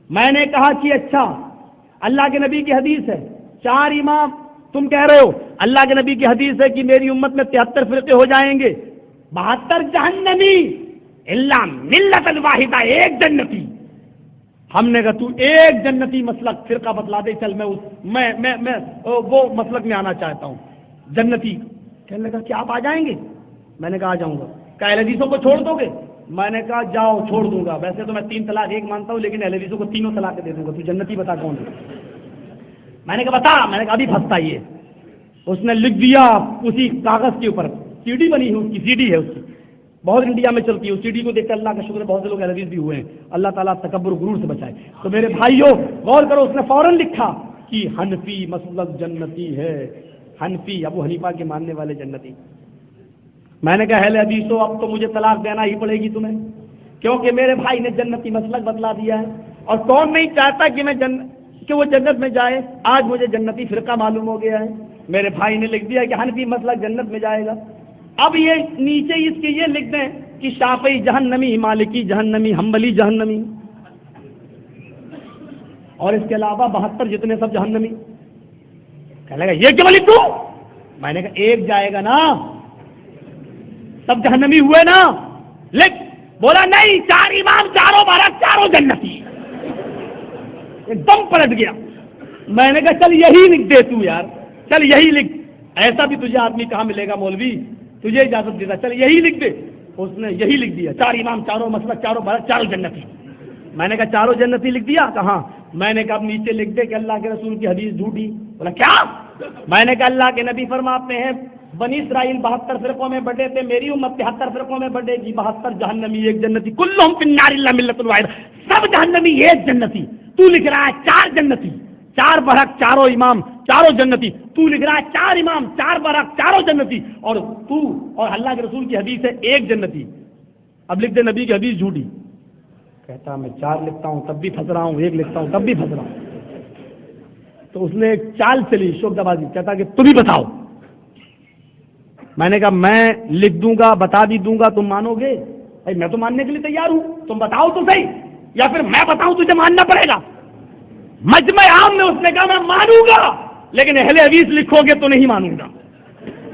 میں نے کہا کہ اچھا اللہ کے نبی کی حدیث ہے 4 امام تم کہہ رہے ہو، اللہ کے نبی کی حدیث ہے کہ میری امت میں 73 فرقے ہو جائیں گے، 72 جہنمی الا ملت الواحدہ، ایک جنتی۔ ہم نے کہا تو ایک جنتی مسلک فرقہ بتلا دے، چل میں وہ مسلک میں آنا چاہتا ہوں جنتی۔ کہنے لگا کہ آپ آ جائیں گے؟ میں نے کہا آ جاؤں گا۔ کہا اہل حدیثوں کو چھوڑ دو گے؟ میں نے کہا جاؤ چھوڑ دوں گا، ویسے تو میں 3 طلاق 1 مانتا ہوں، لیکن اہل حدیثوں کو 3 طلاق دے دوں گا، تو جنتی بتا کون ہے؟ میں نے کہا بتا۔ میں نے کہا ابھی پھنستا ہی ہے۔ اس نے لکھ دیا اسی کاغذ کے اوپر، سی ڈی بنی ہے اس کی، سی ڈی ہے اس کی، بہت انڈیا میں چلتی ہے اس سی ڈی کو دیکھ کر اللہ کا شکر ہے بہت سے لوگ اہل حدیث بھی ہوئے ہیں، اللہ تعالیٰ تکبر و غرور سے بچائے۔ تو میرے بھائیوں غور کرو، اس نے فوراً لکھا کہ حنفی مسلک جنتی ہے، حنفی ابو حنیفہ کے ماننے والے جنتی۔ میں نے کہا اہل حدیثوں اب تو مجھے طلاق دینا ہی پڑے گی تمہیں، کیونکہ میرے بھائی نے جنتی مسلک بتلا دیا ہے، اور کون نہیں چاہتا کہ وہ جنت میں جائے؟ آج مجھے جنتی فرقہ معلوم ہو گیا ہے۔ میرے بھائی نے لکھ دیا کہ حنفی مسلک جنت میں جائے گا۔ اب یہ نیچے اس کے یہ لکھ دیں کہ شافعی جہنمی، مالکی جہنمی، حنبلی جہنمی، اور اس کے علاوہ 72 جتنے سب جہنمی۔ کہنے لگا یہ کیوں لکھوں؟ میں نے کہا ایک جائے گا نا، سب جہنمی ہوئے نا، لکھ۔ بولا نہیں، 4 امام، چاروں برعکس، چاروں جنتی۔ ایک دم پلٹ گیا۔ میں نے کہا چل یہی لکھ دے تو یار، چل یہی لکھ، ایسا بھی تجھے آدمی کہاں ملے گا مولوی، تجھے اجازت دیتا، چل یہی لکھ دے۔ اس نے یہی لکھ دیا، 4 امام، چاروں مسلک، چاروں برعکس، چاروں جنتی۔ میں نے کہا چاروں جنتی لکھ دیا؟ کہاں؟ میں نے کہا اب نیچے لکھ دے کہ اللہ کے رسول کی حدیث جھوٹی۔ بولا کیا؟ میں نے کہا اللہ کے نبی فرماتے ہیں بنی اسرائیل 72 فرقوں میں بٹے تھے، میری امت 73 فرقوں میں بٹے گی، 72 جہنمی، ایک جنتی، کلہم فی النار الا ملۃ الواحدہ، سب جہنمی ایک جنتی۔ تو لکھ رہا ہے 4 جنتی، 4 برحق، چاروں امام، چاروں جنتی۔ تو لکھ رہا ہے 4 امام، 4 برحق، چاروں جنتی، اور تو اور اللہ کے رسول کی حدیث ہے ایک جنتی۔ اب لکھ دے نبی کی حدیث جھوٹی۔ کہتا میں 4 لکھتا ہوں تب بھی پھنس رہا ہوں، 1 لکھتا ہوں تب بھی پھنس رہا ہوں۔ تو اس نے ایک چال چلی شوکہ بازی، کہتا کہ تم ہی بتاؤ۔ میں نے کہا میں لکھ دوں گا، بتا بھی دوں گا، تم مانو گے؟ میں تو ماننے کے لیے تیار ہوں، تم بتاؤ تو صحیح، یا پھر میں بتاؤں تجھے ماننا پڑے گا۔ مجمع عام میں اس نے کہا میں مانوں گا، لیکن اہل حدیث لکھو گے تو نہیں مانوں گا۔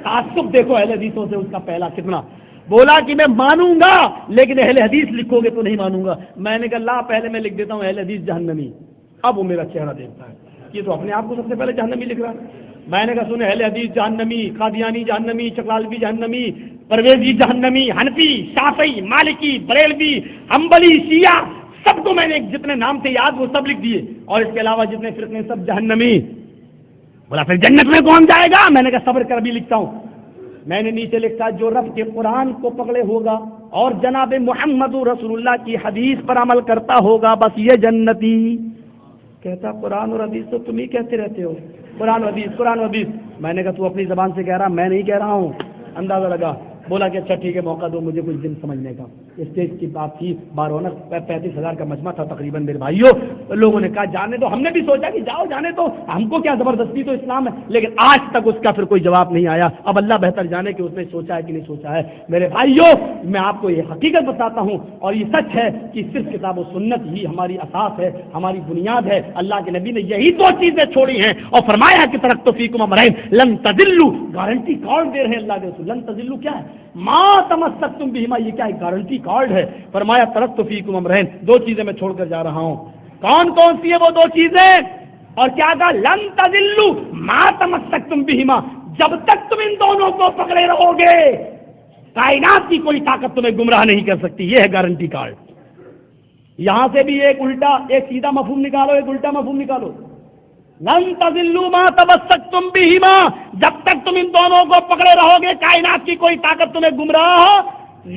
تعصب دیکھو اہل حدیثوں سے اس کا پہلا کتنا۔ بولا کہ میں مانوں گا لیکن اہل حدیث لکھو گے تو نہیں مانوں گا۔ میں نے کہا لا پہلے میں لکھ دیتا ہوں اہل حدیث جہنمی۔ اب وہ میرا چہرہ دیکھتا ہے، یہ تو اپنے آپ کو سب سے پہلے جہنمی لکھ رہا ہے۔ میں نے کہا سن، اہل حدیث جہنمی، قادیانی جہنمی، چکلالوی جہنمی، پرویزی جہنمی، حنفی، شافعی، مالکی، بریلوی، حنبلی، شیعہ، سب کو میں نے جتنے نام تھے یاد وہ سب لکھ دیے، اور اس کے علاوہ جتنے فرقے سب جہنمی۔ بولا پھر جنت میں کون جائے گا؟ میں نے کہا صبر کر بھی لکھتا ہوں۔ میں نے نیچے لکھا جو رب کے قرآن کو پکڑے ہوگا اور جناب محمد رسول اللہ کی حدیث پر عمل کرتا ہوگا بس یہ جنتی۔ کہتا قرآن اور حدیث تو تم ہی کہتے رہتے ہو، قرآن و حدیث، قرآن و حدیث۔ میں نے کہا تو اپنی زبان سے کہہ رہا، میں نہیں کہہ رہا ہوں، اندازہ لگا۔ بولا کہ اچھا ٹھیک ہے، موقع دو مجھے کچھ دن سمجھنے کا۔ اسٹیج کی بات تھی، 35,000 کا مجمع تھا تقریباً میرے بھائیوں۔ لوگوں نے کہا جانے دو، ہم نے بھی سوچا کہ جاؤ جانے دو، ہم کو کیا زبردستی، تو اسلام ہے، لیکن آج تک اس کا پھر کوئی جواب نہیں آیا۔ اب اللہ بہتر جانے کہ اس نے سوچا ہے کہ نہیں سوچا ہے۔ میرے بھائیوں میں آپ کو یہ حقیقت بتاتا ہوں، اور یہ سچ ہے کہ صرف کتاب و سنت ہی ہماری اساس ہے، ہماری بنیاد ہے۔ اللہ کے نبی نے یہی 2 چیزیں چھوڑی ہیں اور فرمایا کہ ترکت فیکم امرین لن تضلوا، گارنٹی کارڈ دے رہے ہیں اللہ کے رسول۔ لن تضلوا کیا ہے؟ ما تمسکتم بہما، یہ کیا ہے؟ گارنٹی کارڈ ہے۔ فرمایا ترکت فیکم امرین، 2 چیزیں میں چھوڑ کر جا رہا ہوں۔ کون کون سی ہے وہ 2 چیزیں؟ اور کیا کہا؟ لن تضلوا ما تمسکتم بہما، جب تک تم ان دونوں کو پکڑے رہو گے کائنات کی کوئی طاقت تمہیں گمراہ نہیں کر سکتی۔ یہ ہے گارنٹی کارڈ۔ یہاں سے بھی ایک الٹا، ایک سیدھا مفہوم نکالو، ایک الٹا مفہوم نکالو۔ لن تضلوا ما تمسکتم بہما، جب تک تم ان دونوں کو پکڑے رہو گے کائنات کی کوئی طاقت تمہیں گمراہ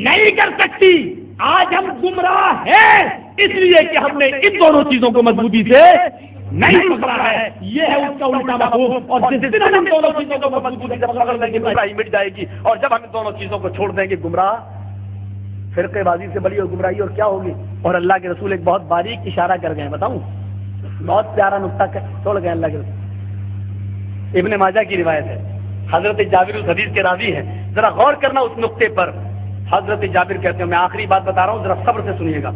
نہیں کر سکتی۔ آج ہم گمراہ ہیں اس لیے کہ ہم نے ان دونوں چیزوں کو مضبوطی سے نہیں پکڑا ہے۔ یہ ہے اس کا الٹا مفہوم۔ اور جس دن ہم دونوں چیزوں کو مضبوطی سے پکڑ لیں گے گمراہی مٹ جائے گی، اور جب ہم ان دونوں چیزوں کو چھوڑ دیں گے گمراہ، فرقے بازی سے بڑی اور گمراہی اور کیا ہوگی۔ اور اللہ کے رسول ایک بہت باریک اشارہ کر گئے، بتاؤں بہت پیارا نقطہ چھوڑ گئے اللہ کے رسول۔ ابن ماجہ کی روایت ہے، حضرت جابر اس حدیث کے راوی ہیں، ذرا غور کرنا اس نقطے پر۔ حضرت جابر کہتے ہیں، میں آخری بات بتا رہا ہوں ذرا صبر سے سنیے گا۔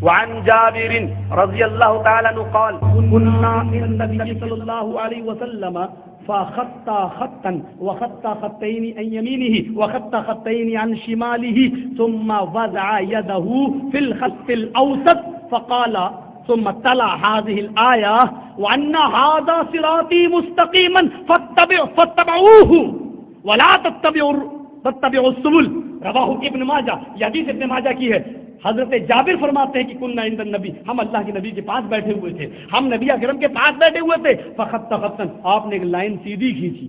وعن جابر رضی اللہ تعالی عنہ قال كنا عند النبي صلی اللہ علیہ وسلم فخط خطا وخط خطين عن يمينه وخط خطين عن شماله ثم وضع يده في الخط الأوسط فقال ثم تلا هذه الآية وأن هذا صراطي مستقيما فاتبعوه ولا تتبعوا السبل رواہ ابن ماجہ، یہ حدیث ابن ماجہ کی ہے۔ حضرت جابر فرماتے ہیں کہ کننا عند النبی، ہم اللہ کے نبی کے پاس بیٹھے ہوئے تھے، ہم نبی اکرم کے پاس بیٹھے ہوئے تھے، فخط خطن، آپ نے ایک لائن سیدھی کھینچی،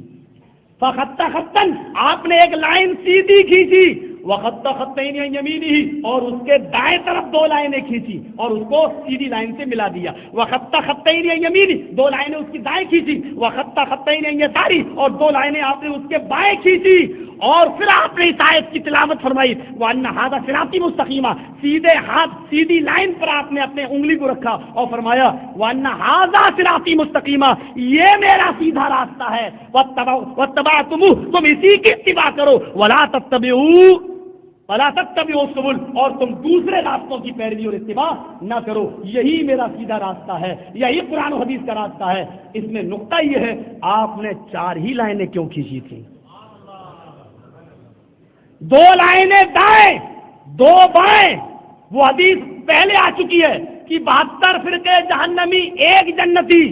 فخط خطن، آپ نے ایک لائن سیدھی کھینچی، وخط خطین یمینی، اور اس کے دائیں طرف دو لائنیں کھینچی اور اس کو سیدھی لائن سے ملا دیا، وخط خطین یمینی، دو لائنیں اس کی دائیں کھینچی، وخط خطین یساری، اور دو لائنیں آپ نے اس کے بائیں کھینچی، اور پھر آپ نے اس آیت کی تلاوت فرمائی، وَأَنَّ هَذَا صِرَاطِي مُسْتَقِيمًا، سیدھے ہاتھ سیدھی لائن پر آپ نے اپنے انگلی کو رکھا اور فرمایا وَأَنَّ هَذَا صِرَاطِي مُسْتَقِيمًا، یہ میرا سیدھا راستہ ہے، وَاتَّبَعْتُمُوهُ، تم اسی کی اتباع کرو، وَلَا تَتَّبِعُوا السُّبُلَ، اور تم دوسرے راستوں کی پیروی اور اتباع نہ کرو، یہی میرا سیدھا راستہ ہے، یہی قرآن و حدیث کا راستہ ہے۔ اس میں نقطہ یہ ہے، آپ نے 4 ہی لائنیں کیوں کھینچی تھیں؟ 2 لائنیں دائیں 2 بائیں، وہ حدیث پہلے آ چکی ہے کہ 72 فرقے جہنمی، 1 جنتی،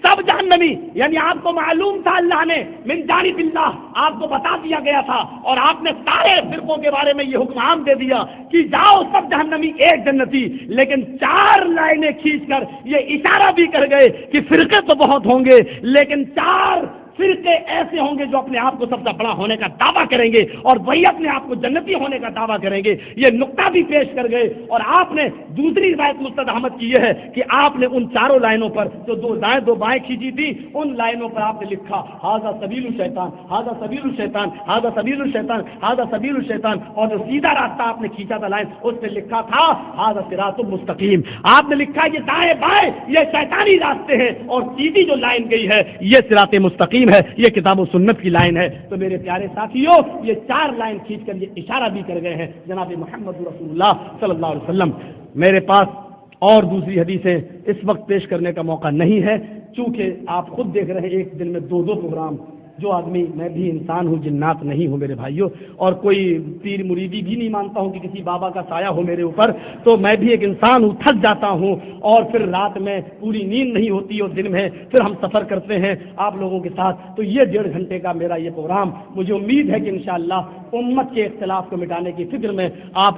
سب جہنمی، یعنی آپ کو معلوم تھا، اللہ نے من جانب اللہ آپ کو بتا دیا گیا تھا، اور آپ نے سارے فرقوں کے بارے میں یہ حکم عام دے دیا کہ جاؤ سب جہنمی 1 جنتی، لیکن 4 لائنیں کھینچ کر یہ اشارہ بھی کر گئے کہ فرقے تو بہت ہوں گے، لیکن 4 فرقے ایسے ہوں گے جو اپنے آپ کو سب سے بڑا ہونے کا دعویٰ کریں گے اور وہی اپنے آپ کو جنتی ہونے کا دعویٰ کریں گے، یہ نقطہ بھی پیش کر گئے۔ اور آپ نے دوسری روایت مستد احمد کی یہ ہے کہ آپ نے ان 4 لائنوں پر جو 2 دائیں 2 بائیں کھینچی تھی، ان لائنوں پر آپ نے لکھا ھذا سبیل الشیطان، ھذا سبیل الشیطان، ھذا سبیل الشیطان، ھذا سبیل الشیطان، اور جو سیدھا راستہ آپ نے کھینچا تھا لائن، اس پہ لکھا تھا ھذا صراط مستقیم، آپ نے لکھا یہ دائیں بائیں یہ شیطانی راستے ہیں، اور سیدھی جو لائن گئی ہے یہ صراط مستقیم ہے، یہ کتاب و سنت کی لائن ہے۔ تو میرے پیارے ساتھیوں، یہ 4 لائن کھینچ کر یہ اشارہ بھی کر گئے ہیں جناب محمد رسول اللہ صلی اللہ علیہ وسلم۔ میرے پاس اور دوسری حدیثیں اس وقت پیش کرنے کا موقع نہیں ہے، چونکہ آپ خود دیکھ رہے ہیں ایک دن میں 2 پروگرام، جو آدمی، میں بھی انسان ہوں، جنات نہیں ہوں میرے بھائیوں، اور کوئی پیر مریدی بھی نہیں مانتا ہوں کہ کسی بابا کا سایہ ہو میرے اوپر، تو میں بھی ایک انسان ہوں، تھک جاتا ہوں، اور پھر رات میں پوری نیند نہیں ہوتی، اور دن میں پھر ہم سفر کرتے ہیں آپ لوگوں کے ساتھ، تو یہ 1.5 گھنٹے کا میرا یہ پروگرام، مجھے امید ہے کہ انشاءاللہ امت کے اختلاف کو مٹانے کی فکر میں آپ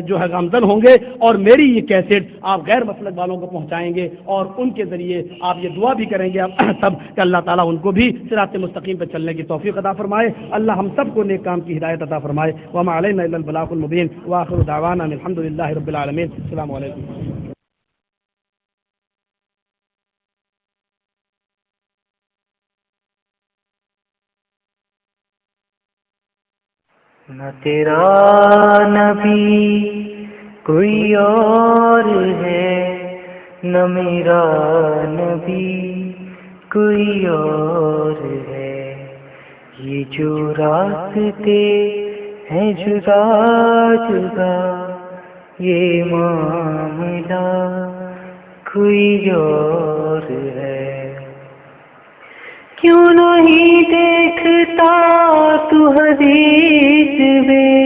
جو ہے گامزن ہوں گے، اور میری یہ کیسٹ آپ غیر مسلک والوں کو پہنچائیں گے، اور ان کے ذریعے آپ یہ دعا بھی کریں گے سب کہ اللہ تعالیٰ ان کو بھی صراط مستقیم پہ چلنے کی توفیق عطا فرمائے، اللہ ہم سب کو نیک کام کی ہدایت عطا فرمائے، وما علینا الا البلاغ المبین، وآخر دعوانا الحمد للہ رب العالمین، السلام علیکم۔ نہ تیرا نبی کوئی اور ہے، نہ میرا نبی کوئی اور ہے، یہ جو راستے ہیں جدا جدا، یہ معاملہ کوئی اور ہے۔ کیوں نہیں دیکھتا تو حدیث میں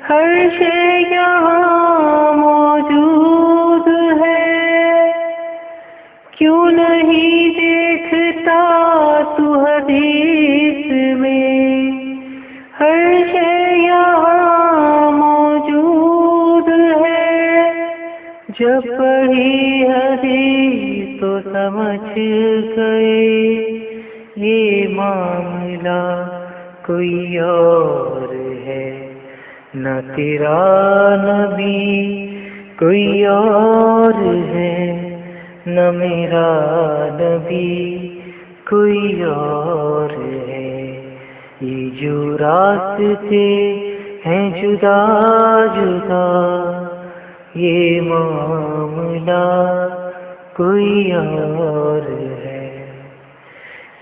ہر شے یہاں موجود ہے، کیوں نہیں دیکھتا تو حدیث میں ہر شے یہاں موجود ہے، جب پڑھی حدیث تو سمجھ گئے یہ معاملہ کوئی اور ہے، نہ تیرا نبی کوئی اور ہے، نہ میرا نبی کوئی اور ہے، یہ جو راستے ہیں جدا جدا، یہ معاملہ کوئی اور ہے۔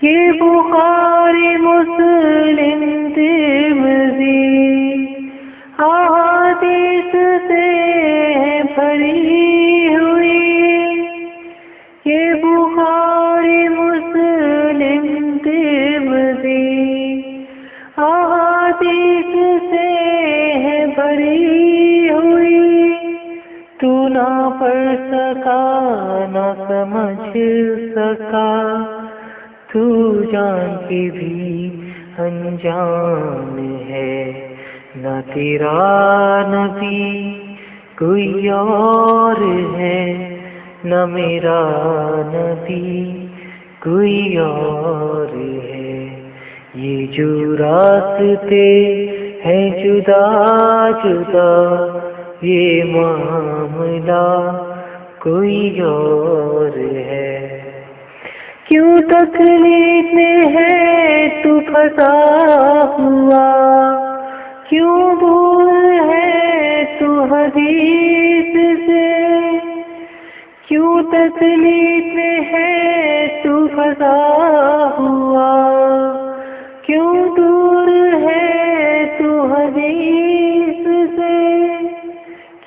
یہ بخاری مسلم ترمذی احادیث سے بھری ہوئی، یہ بخاری مسلم بھری ہوئی، تو نہ پڑھ سکا نہ سمجھ سکا، تو جان کے بھی انجان ہے، نہ تیرا نبی کوئی اور ہے، نہ میرا نبی کوئی اور ہے۔ یہ جو راستے ہیں جدا جدا، یہ معاملہ کوئی اور ہے۔ کیوں تکلیف میں ہے تو پھنسا ہوا، کیوں دور ہے تو حدیث سے، کیوں تکلیف میں ہے تو پھنسا ہوا، کیوں دور ہے تو حدیث سے،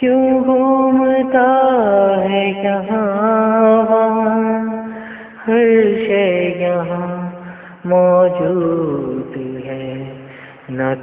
کیوں گھومتا ہے یہاں وہاں، ہر شے یہاں موجود ہے، نہ